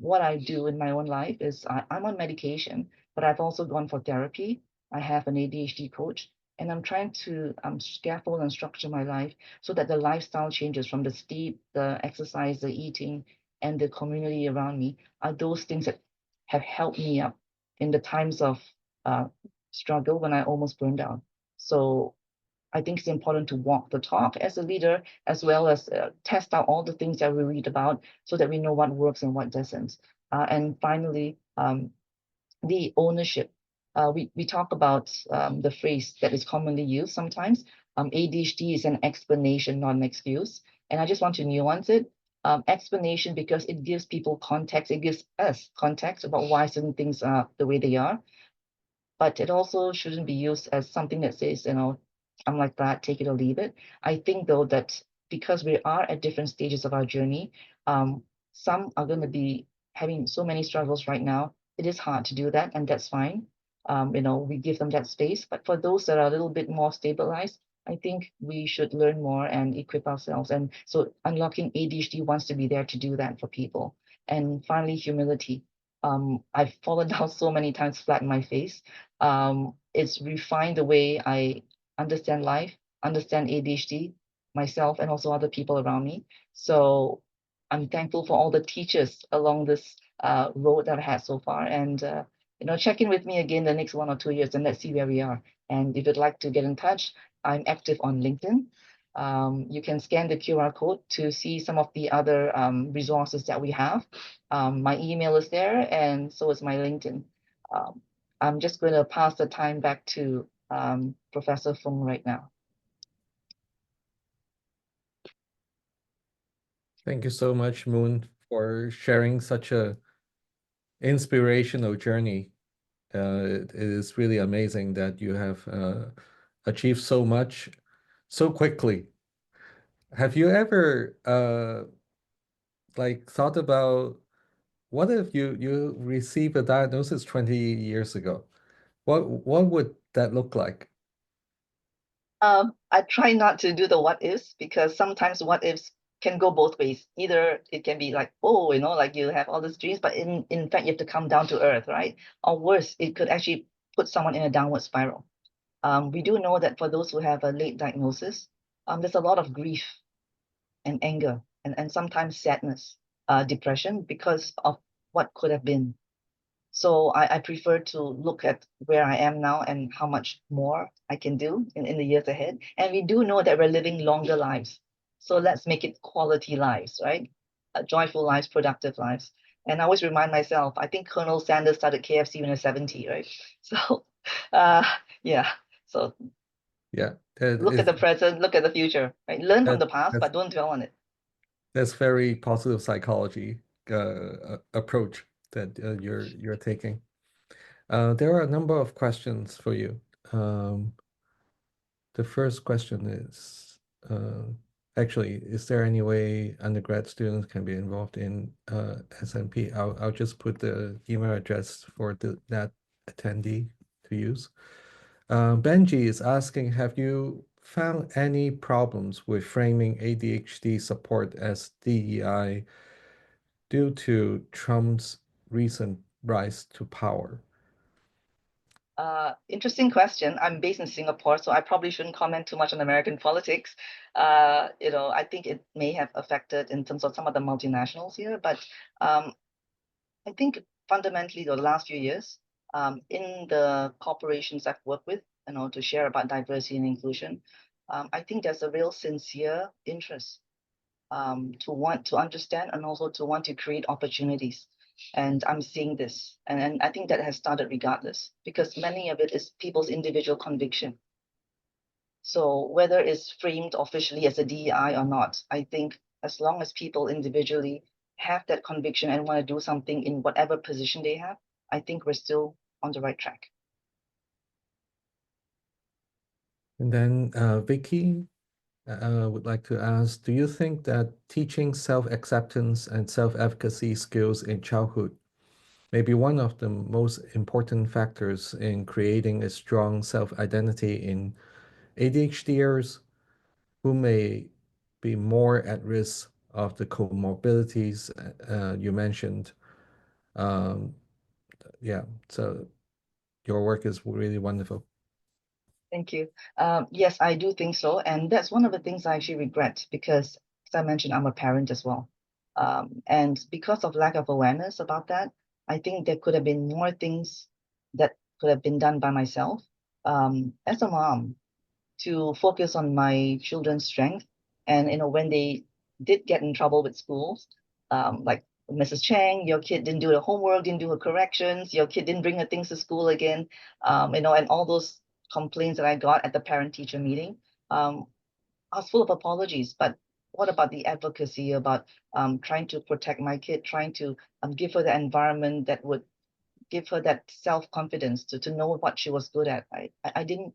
what I do in my own life is I'm on medication, but I've also gone for therapy. I have an ADHD coach, and I'm trying to scaffold and structure my life so that the lifestyle changes from the sleep, the exercise, the eating, and the community around me are those things that have helped me up in the times of struggle when I almost burned out. So I think it's important to walk the talk as a leader, as well as test out all the things that we read about so that we know what works and what doesn't. And finally, the ownership. We talk about the phrase that is commonly used sometimes. ADHD is an explanation, not an excuse. And I just want to nuance it. Explanation, because it gives people context. It gives us context about why certain things are the way they are. But it also shouldn't be used as something that says, I'm like that, take it or leave it. I think, though, that because we are at different stages of our journey, some are going to be having so many struggles right now. It is hard to do that, and that's fine. We give them that space. But for those that are a little bit more stabilized, I think we should learn more and equip ourselves. And so Unlocking ADHD wants to be there to do that for people. And finally, humility. I've fallen down so many times flat in my face. It's refined the way I understand life, understand ADHD, myself, and also other people around me. So I'm thankful for all the teachers along this road that I've had so far. And, check in with me again the next 1 or 2 years, and let's see where we are. And if you'd like to get in touch, I'm active on LinkedIn. You can scan the QR code to see some of the other resources that we have. My email is there, and so is my LinkedIn. I'm just going to pass the time back to Professor Fung right now. Thank you so much, Moon, for sharing such a inspirational journey. It is really amazing that you have achieved so much so quickly. Have you ever thought about what if you receive a diagnosis 20 years ago? What would that look like? I try not to do the what ifs, because sometimes what ifs can go both ways. Either it can be like, oh, like you have all these dreams, but in fact, you have to come down to earth, right? Or worse, it could actually put someone in a downward spiral. We do know that for those who have a late diagnosis, there's a lot of grief and anger and sometimes sadness, depression, because of what could have been. So I prefer to look at where I am now and how much more I can do in the years ahead. And we do know that we're living longer lives. So let's make it quality lives, right? Joyful lives, productive lives. And I always remind myself, I think Colonel Sanders started KFC when he was 70, right? So, yeah. So Yeah, Look at the present, look at the future, right? Learn from that the past, that's but don't dwell on it. that's very positive psychology approach that you're taking. There are a number of questions for you. Um, the first question is, actually, is there any way undergrad students can be involved in SMP? I'll just put the email address for that attendee to use. Benji is asking, have you found any problems with framing ADHD support as DEI due to Trump's recent rise to power? Interesting question. I'm based in Singapore, so I probably shouldn't comment too much on American politics. I think it may have affected in terms of some of the multinationals here, but I think fundamentally the last few years, in the corporations I've worked with, to share about diversity and inclusion, I think there's a real sincere interest to want to understand and also to want to create opportunities. And I'm seeing this. And I think that has started regardless, because many of it is people's individual conviction. So whether it's framed officially as a DEI or not, I think as long as people individually have that conviction and want to do something in whatever position they have, I think we're still on the right track. And then Vicky would like to ask, do you think that teaching self-acceptance and self-efficacy skills in childhood may be one of the most important factors in creating a strong self-identity in ADHDers who may be more at risk of the comorbidities you mentioned? Um, yeah, so your work is really wonderful. Thank you. Yes, I do think so. And that's one of the things I actually regret because, as I mentioned, I'm a parent as well. And because of lack of awareness about that, I think there could have been more things that could have been done by myself as a mom to focus on my children's strength. And, when they did get in trouble with schools, like Mrs. Chang, your kid didn't do the homework, didn't do her corrections, your kid didn't bring her things to school again, and all those complaints that I got at the parent-teacher meeting, I was full of apologies. But what about the advocacy about trying to protect my kid, trying to give her the environment that would give her that self-confidence to know what she was good at. I didn't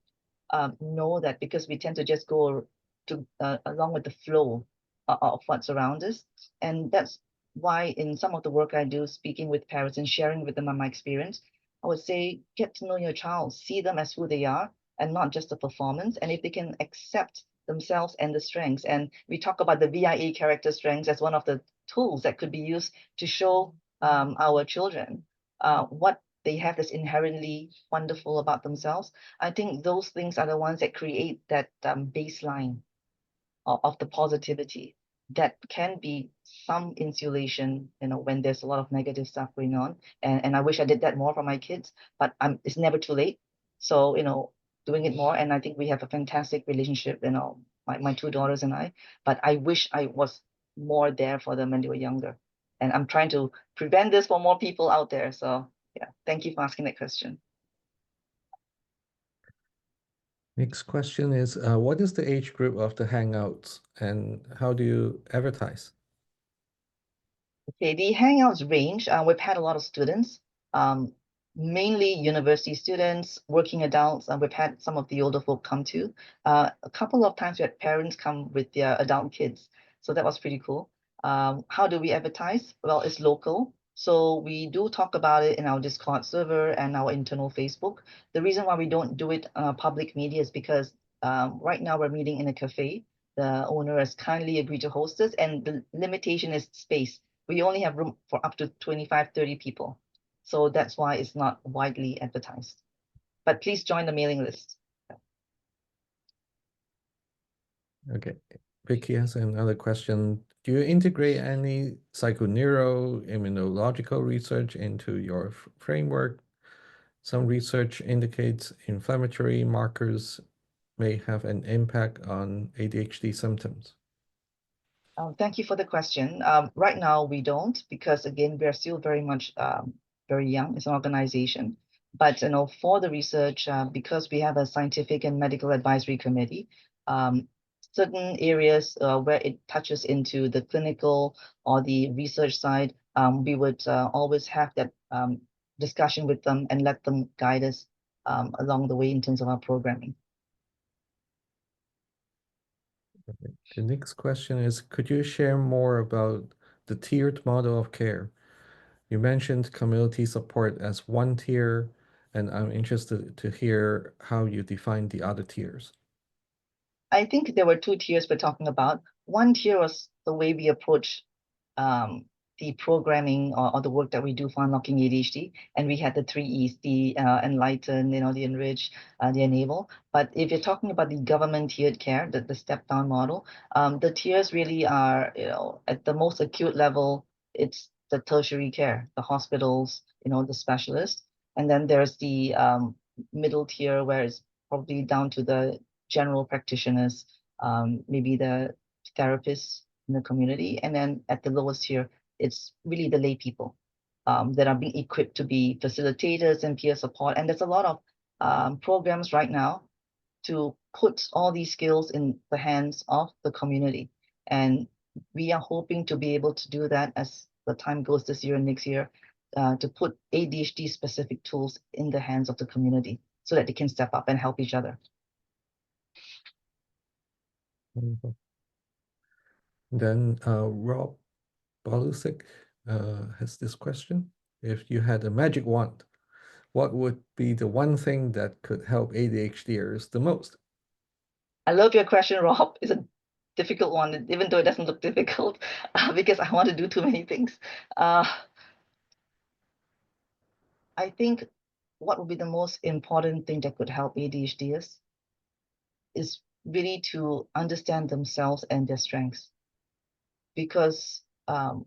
know that because we tend to just go to along with the flow of what's around us. And that's why in some of the work I do, speaking with parents and sharing with them on my experience, I would say, get to know your child, see them as who they are and not just the performance. And if they can accept themselves and the strengths, and we talk about the VIA character strengths as one of the tools that could be used to show our children what they have that's inherently wonderful about themselves. I think those things are the ones that create that baseline of the positivity that can be some insulation, when there's a lot of negative stuff going on. And I wish I did that more for my kids, but it's never too late. So, doing it more. And I think we have a fantastic relationship, my two daughters and I, but I wish I was more there for them when they were younger. And I'm trying to prevent this for more people out there. So yeah, thank you for asking that question. Next question is, what is the age group of the Hangouts and how do you advertise? Okay, the Hangouts range, we've had a lot of students, mainly university students, working adults, and we've had some of the older folk come too. A couple of times we had parents come with their adult kids, so that was pretty cool. How do we advertise? Well, it's local. So we do talk about it in our Discord server and our internal Facebook. The reason why we don't do it public media is because right now we're meeting in a cafe. The owner has kindly agreed to host us, and the limitation is space. We only have room for up to 25, 30 people. So that's why it's not widely advertised. But please join the mailing list. Okay. Vicky has another question. Do you integrate any psychoneuro immunological research into your framework? Some research indicates inflammatory markers may have an impact on ADHD symptoms. Thank you for the question. Right now, we don't, because again, we're still very much very young as an organization. But for the research, because we have a scientific and medical advisory committee, certain areas where it touches into the clinical or the research side, we would always have that discussion with them and let them guide us along the way in terms of our programming. The next question is, could you share more about the tiered model of care? You mentioned community support as one tier, and I'm interested to hear how you define the other tiers. I think there were two tiers we're talking about. One tier was the way we approach the programming or the work that we do for unlocking ADHD. And we had the 3 E's, the enlighten, the enrich, the enable. But if you're talking about the government tiered care, the step down model, the tiers really are, at the most acute level, it's the tertiary care, the hospitals, the specialists. And then there's the middle tier where it's probably down to the general practitioners, maybe the therapists in the community. And then at the lowest tier, it's really the lay people that are being equipped to be facilitators and peer support. And there's a lot of programs right now to put all these skills in the hands of the community. And we are hoping to be able to do that as the time goes this year and next year, to put ADHD specific tools in the hands of the community so that they can step up and help each other. Wonderful. Then Rob Balusik has this question. If you had a magic wand, what would be the one thing that could help ADHDers the most? I love your question, Rob. It's a difficult one, even though it doesn't look difficult, because I want to do too many things. I think what would be the most important thing that could help ADHDers is really to understand themselves and their strengths. Because all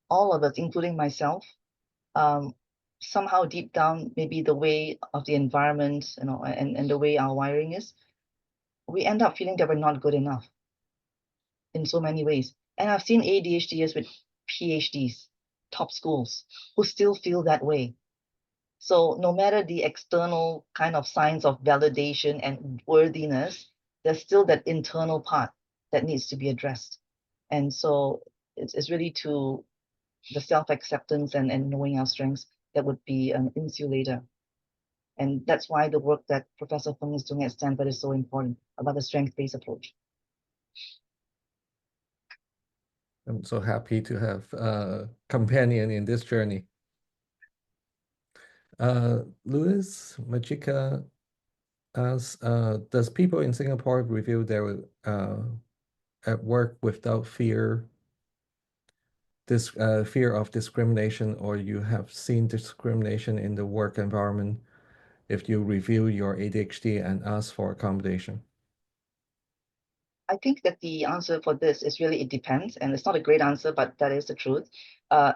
of us, including myself, somehow deep down, maybe the way of the environment, and the way our wiring is, we end up feeling that we're not good enough in so many ways. And I've seen ADHDers with PhDs, top schools, who still feel that way. So no matter the external kind of signs of validation and worthiness, there's still that internal part that needs to be addressed. And so it's really to the self-acceptance and knowing our strengths that would be an insulator. And that's why the work that Professor Feng is doing at Stanford is so important about the strength-based approach. I'm so happy to have a companion in this journey. Louis Majika asks, does people in Singapore review their at work without fear of discrimination, or you have seen discrimination in the work environment if you review your ADHD and ask for accommodation? I think that the answer for this is really, it depends. And it's not a great answer, but that is the truth. There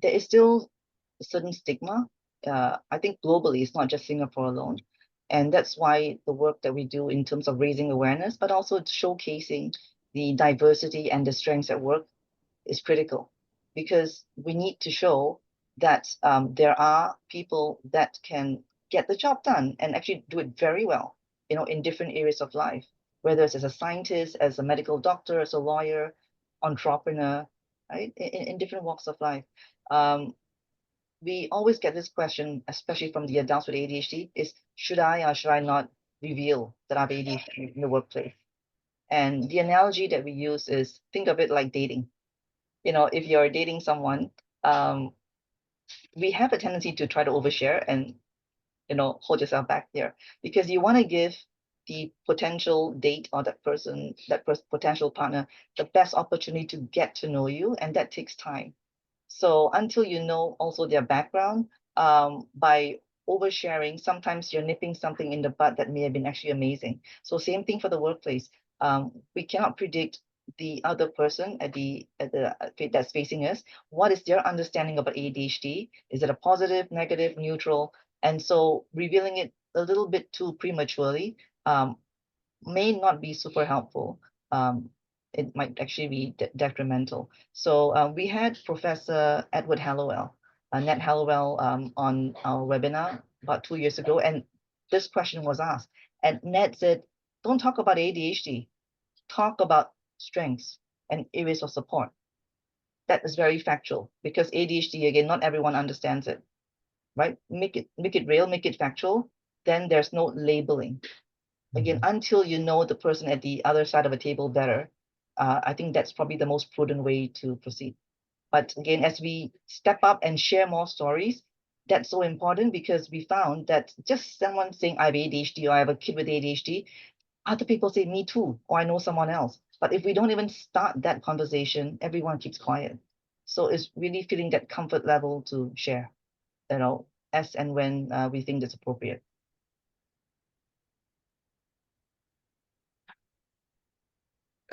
is still a certain stigma. I think globally, it's not just Singapore alone. And that's why the work that we do in terms of raising awareness, but also showcasing the diversity and the strengths at work is critical, because we need to show that there are people that can get the job done and actually do it very well, in different areas of life, whether it's as a scientist, as a medical doctor, as a lawyer, entrepreneur, right, in different walks of life. We always get this question, especially from the adults with ADHD, is should I or should I not reveal that I have ADHD in the workplace? And the analogy that we use is, think of it like dating. If you're dating someone, we have a tendency to try to overshare and, hold yourself back there, because you want to give the potential date or that person, potential partner, the best opportunity to get to know you, and that takes time. So until you know also their background, by oversharing, sometimes you're nipping something in the bud that may have been actually amazing. So same thing for the workplace. We cannot predict the other person that's facing us. What is their understanding about ADHD? Is it a positive, negative, neutral? And so revealing it a little bit too prematurely may not be super helpful. It might actually be detrimental. So we had Professor Edward Hallowell, Ned Hallowell on our webinar about 2 years ago, and this question was asked. And Ned said, don't talk about ADHD, talk about strengths and areas of support. That is very factual, because ADHD, again, not everyone understands it, right? Make it real, make it factual, then there's no labeling. Again, until you know the person at the other side of a table better, I think that's probably the most prudent way to proceed. But again, as we step up and share more stories, that's so important, because we found that just someone saying I have ADHD or I have a kid with ADHD, other people say me too, or I know someone else. But if we don't even start that conversation, everyone keeps quiet. So it's really feeling that comfort level to share, as and when we think that's appropriate.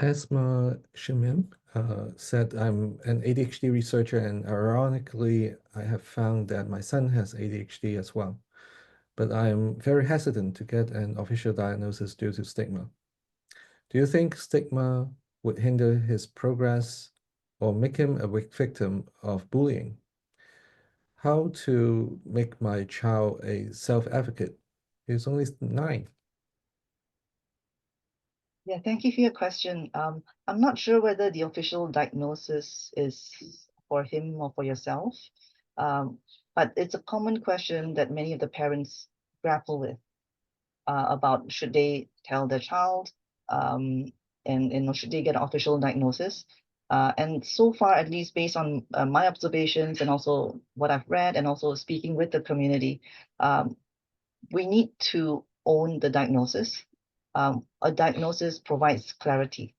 Esma Shimim said, I'm an ADHD researcher, and ironically, I have found that my son has ADHD as well. But I'm very hesitant to get an official diagnosis due to stigma. Do you think stigma would hinder his progress or make him a weak victim of bullying? How to make my child a self-advocate? He's only 9. Yeah, thank you for your question. I'm not sure whether the official diagnosis is for him or for yourself, but it's a common question that many of the parents grapple with, about should they tell their child, and should they get an official diagnosis. And so far, at least based on my observations and also what I've read and also speaking with the community, we need to own the diagnosis. A diagnosis provides clarity.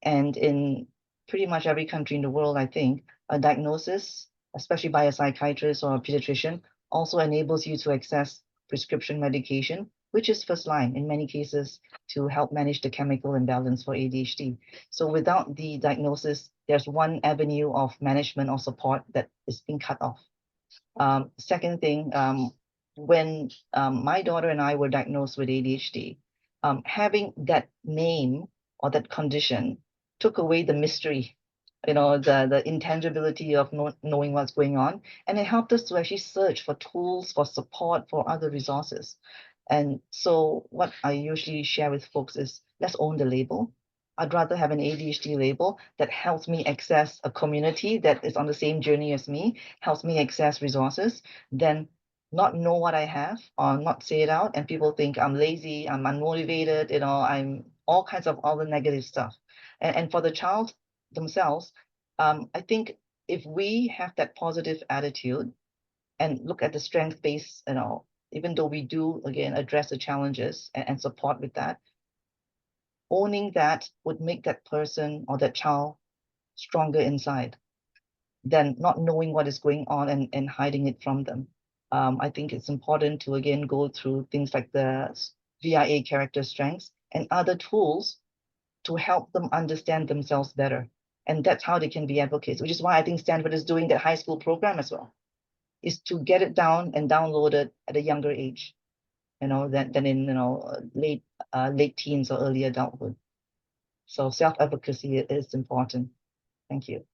And in pretty much every country in the world, I think, a diagnosis, especially by a psychiatrist or a pediatrician, also enables you to access prescription medication, which is first line in many cases to help manage the chemical imbalance for ADHD. So without the diagnosis, there's one avenue of management or support that is being cut off. Second thing, when my daughter and I were diagnosed with ADHD, having that name or that condition took away the mystery, the intangibility of knowing what's going on. And it helped us to actually search for tools, for support, for other resources. And so what I usually share with folks is, let's own the label. I'd rather have an ADHD label that helps me access a community that is on the same journey as me, helps me access resources, than not know what I have or not say it out. And people think I'm lazy, I'm unmotivated, I'm all kinds of other negative stuff. And for the child themselves, I think if we have that positive attitude and look at the strength base, even though we do, again, address the challenges and support with that, owning that would make that person or that child stronger inside than not knowing what is going on and hiding it from them. I think it's important to, again, go through things like the VIA character strengths and other tools to help them understand themselves better. And that's how they can be advocates, which is why I think Stanford is doing that high school program as well, is to get it down and downloaded at a younger age, than in, late teens or early adulthood. So self-advocacy is important. Thank you.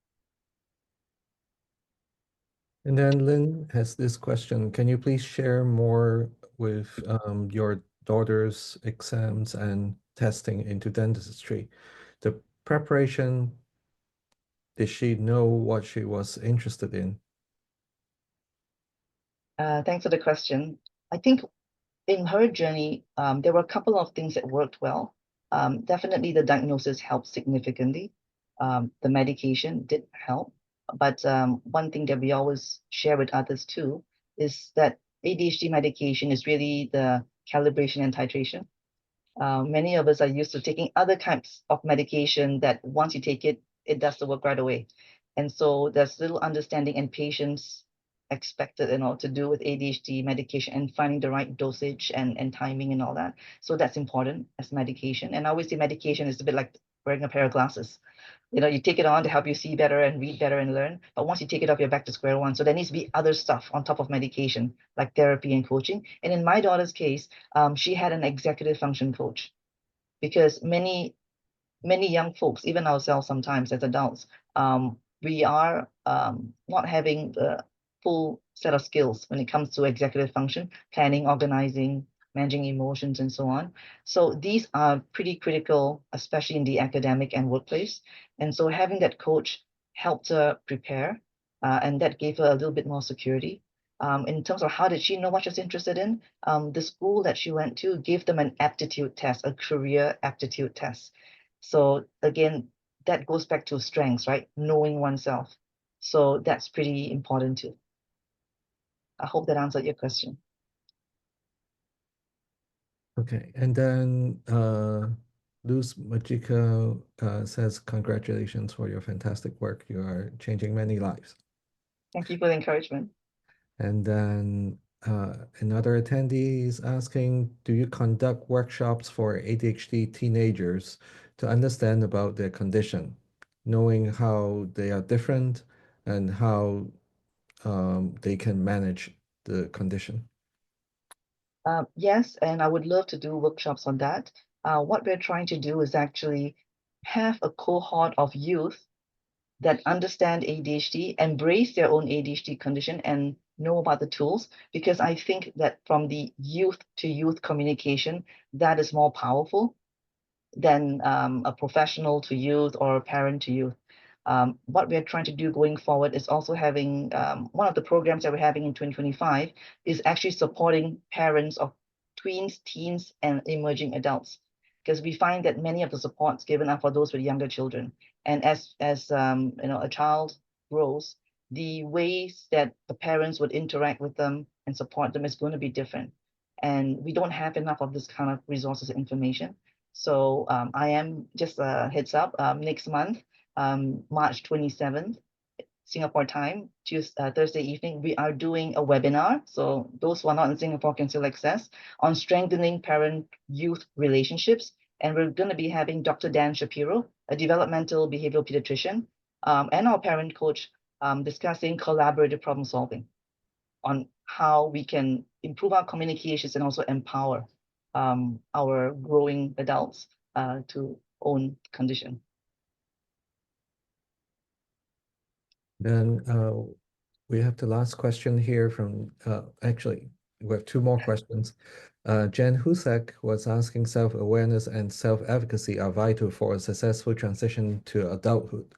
And then Lynn has this question. Can you please share more with your daughter's exams and testing into dentistry? The preparation, did she know what she was interested in? Thanks for the question. I think in her journey, there were a couple of things that worked well. Definitely the diagnosis helped significantly. The medication did help. But one thing that we always share with others too is that ADHD medication is really the calibration and titration. Many of us are used to taking other types of medication that once you take it, it does the work right away. And so there's little understanding and patience expected, to do with ADHD medication and finding the right dosage and timing and all that. So that's important as medication. And I always say medication is a bit like wearing a pair of glasses. You take it on to help you see better and read better and learn. But once you take it off, you're back to square one. So there needs to be other stuff on top of medication, like therapy and coaching. And in my daughter's case, she had an executive function coach, because many young folks, even ourselves sometimes as adults, we are not having the full set of skills when it comes to executive function, planning, organizing, managing emotions, and so on. So these are pretty critical, especially in the academic and workplace. And so having that coach helped her prepare, and that gave her a little bit more security. In terms of how did she know what she was interested in, the school that she went to gave them an aptitude test, a career aptitude test. So again, that goes back to strengths, right? Knowing oneself. So that's pretty important too. I hope that answered your question. Okay, and then Luz Majika says, congratulations for your fantastic work. You are changing many lives. Thank you for the encouragement. And then another attendee is asking, do you conduct workshops for ADHD teenagers to understand about their condition, knowing how they are different and how they can manage the condition? Yes, and I would love to do workshops on that. What we're trying to do is actually have a cohort of youth that understand ADHD, embrace their own ADHD condition, and know about the tools, because I think that from the youth to youth communication, that is more powerful than a professional to youth or a parent to youth. What we're trying to do going forward is also having one of the programs that we're having in 2025 is actually supporting parents of tweens, teens, and emerging adults, because we find that many of the supports given are for those with younger children. And as a child grows, the ways that the parents would interact with them and support them is going to be different. And we don't have enough of this kind of resources and information. So I am just a heads up, next month, March 27th, Singapore time, Thursday evening, we are doing a webinar. So those who are not in Singapore can still access on strengthening parent-youth relationships. And we're going to be having Dr. Dan Shapiro, a developmental behavioral pediatrician, and our parent coach discussing collaborative problem solving on how we can improve our communications and also empower our growing adults to own condition. Then we have the last question here from, actually, we have two more questions. Jen Husak was asking, self-awareness and self-efficacy are vital for a successful transition to adulthood.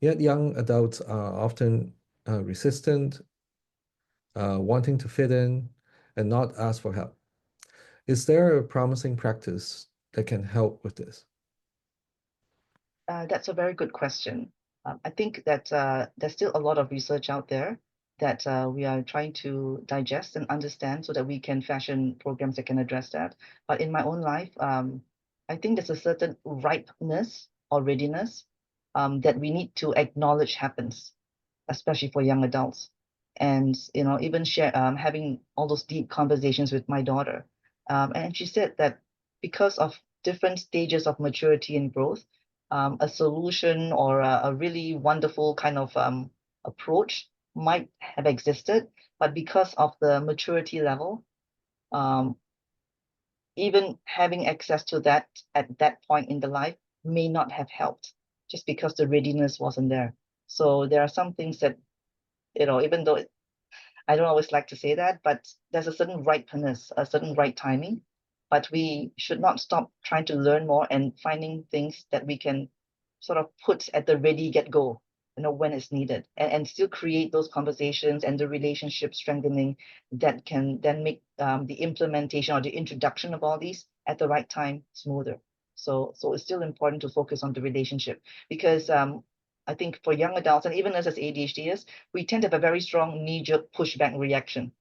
Yet young adults are often resistant, wanting to fit in and not ask for help. Is there a promising practice that can help with this? That's a very good question. I think that there's still a lot of research out there that we are trying to digest and understand so that we can fashion programs that can address that. But in my own life, I think there's a certain ripeness or readiness that we need to acknowledge happens, especially for young adults. And even having all those deep conversations with my daughter, and she said that because of different stages of maturity and growth, a solution or a really wonderful kind of approach might have existed, but because of the maturity level, um, even having access to that at that point in the life may not have helped, just because the readiness wasn't there. So there are some things that, even though I don't always like to say that, but there's a certain ripeness, a certain right timing. But we should not stop trying to learn more and finding things that we can sort of put at the ready get go, when it's needed, and still create those conversations and the relationship strengthening that can then make the implementation or the introduction of all these at the right time smoother. So it's still important to focus on the relationship, because I think for young adults and even us as ADHDers, we tend to have a very strong knee-jerk pushback reaction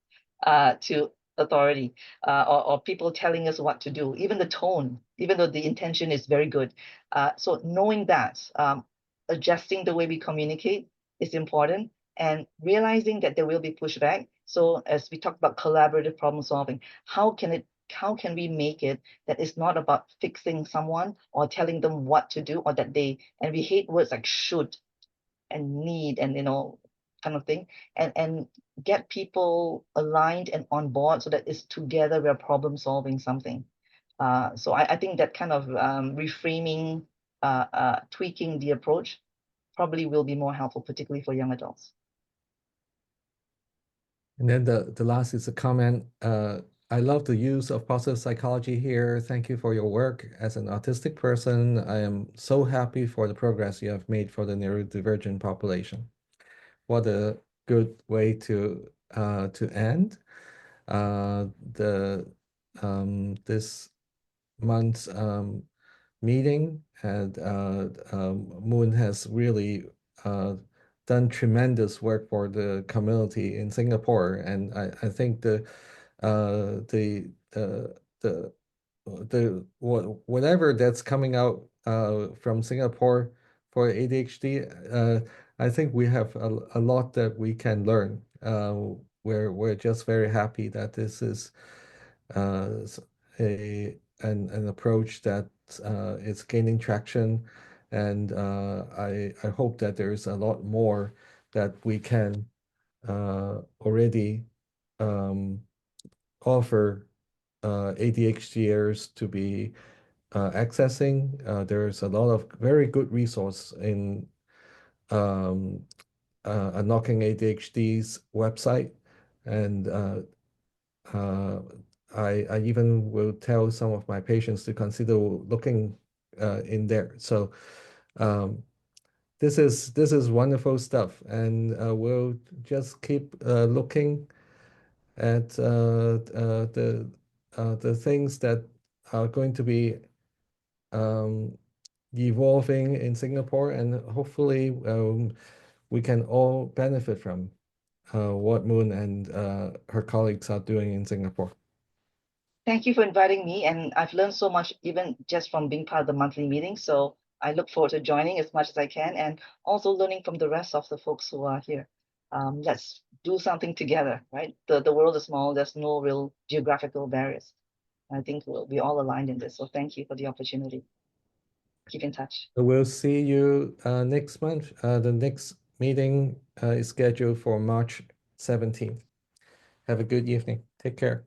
to authority, or people telling us what to do, even the tone, even though the intention is very good. So knowing that, adjusting the way we communicate is important, and realizing that there will be pushback. So as we talked about collaborative problem solving, how can we make it that it's not about fixing someone or telling them what to do, or that and we hate words like should and need and kind of thing, and get people aligned and on board so that it's together we're problem solving something. So I think that kind of reframing, tweaking the approach probably will be more helpful, particularly for young adults. And then the last is a comment. I love the use of positive psychology here. Thank you for your work. As an autistic person, I am so happy for the progress you have made for the neurodivergent population. What a good way to end the this month's meeting. And Moon has really done tremendous work for the community in Singapore, and I think the whatever that's coming out from Singapore for ADHD, I think we have a lot that we can learn. We're just very happy that this is an approach that is gaining traction, and I hope that there's a lot more that we can already um, offer ADHDers to be accessing. There's a lot of very good resource in um, Unlocking ADHD's website, and uh, I even will tell some of my patients to consider looking in there. So um, this is wonderful stuff, and we'll just keep looking at the things that are going to be um, evolving in Singapore, and hopefully we can all benefit from what Moon and her colleagues are doing in Singapore. Thank you for inviting me, and I've learned so much even just from being part of the monthly meeting. So I look forward to joining as much as I can, and also learning from the rest of the folks who are here. Let's do something together, right? The world is small. There's no real geographical barriers. I think we'll be all aligned in this. So thank you for the opportunity. Keep in touch. So we'll see you next month. The next meeting is scheduled for March 17th. Have a good evening. Take care.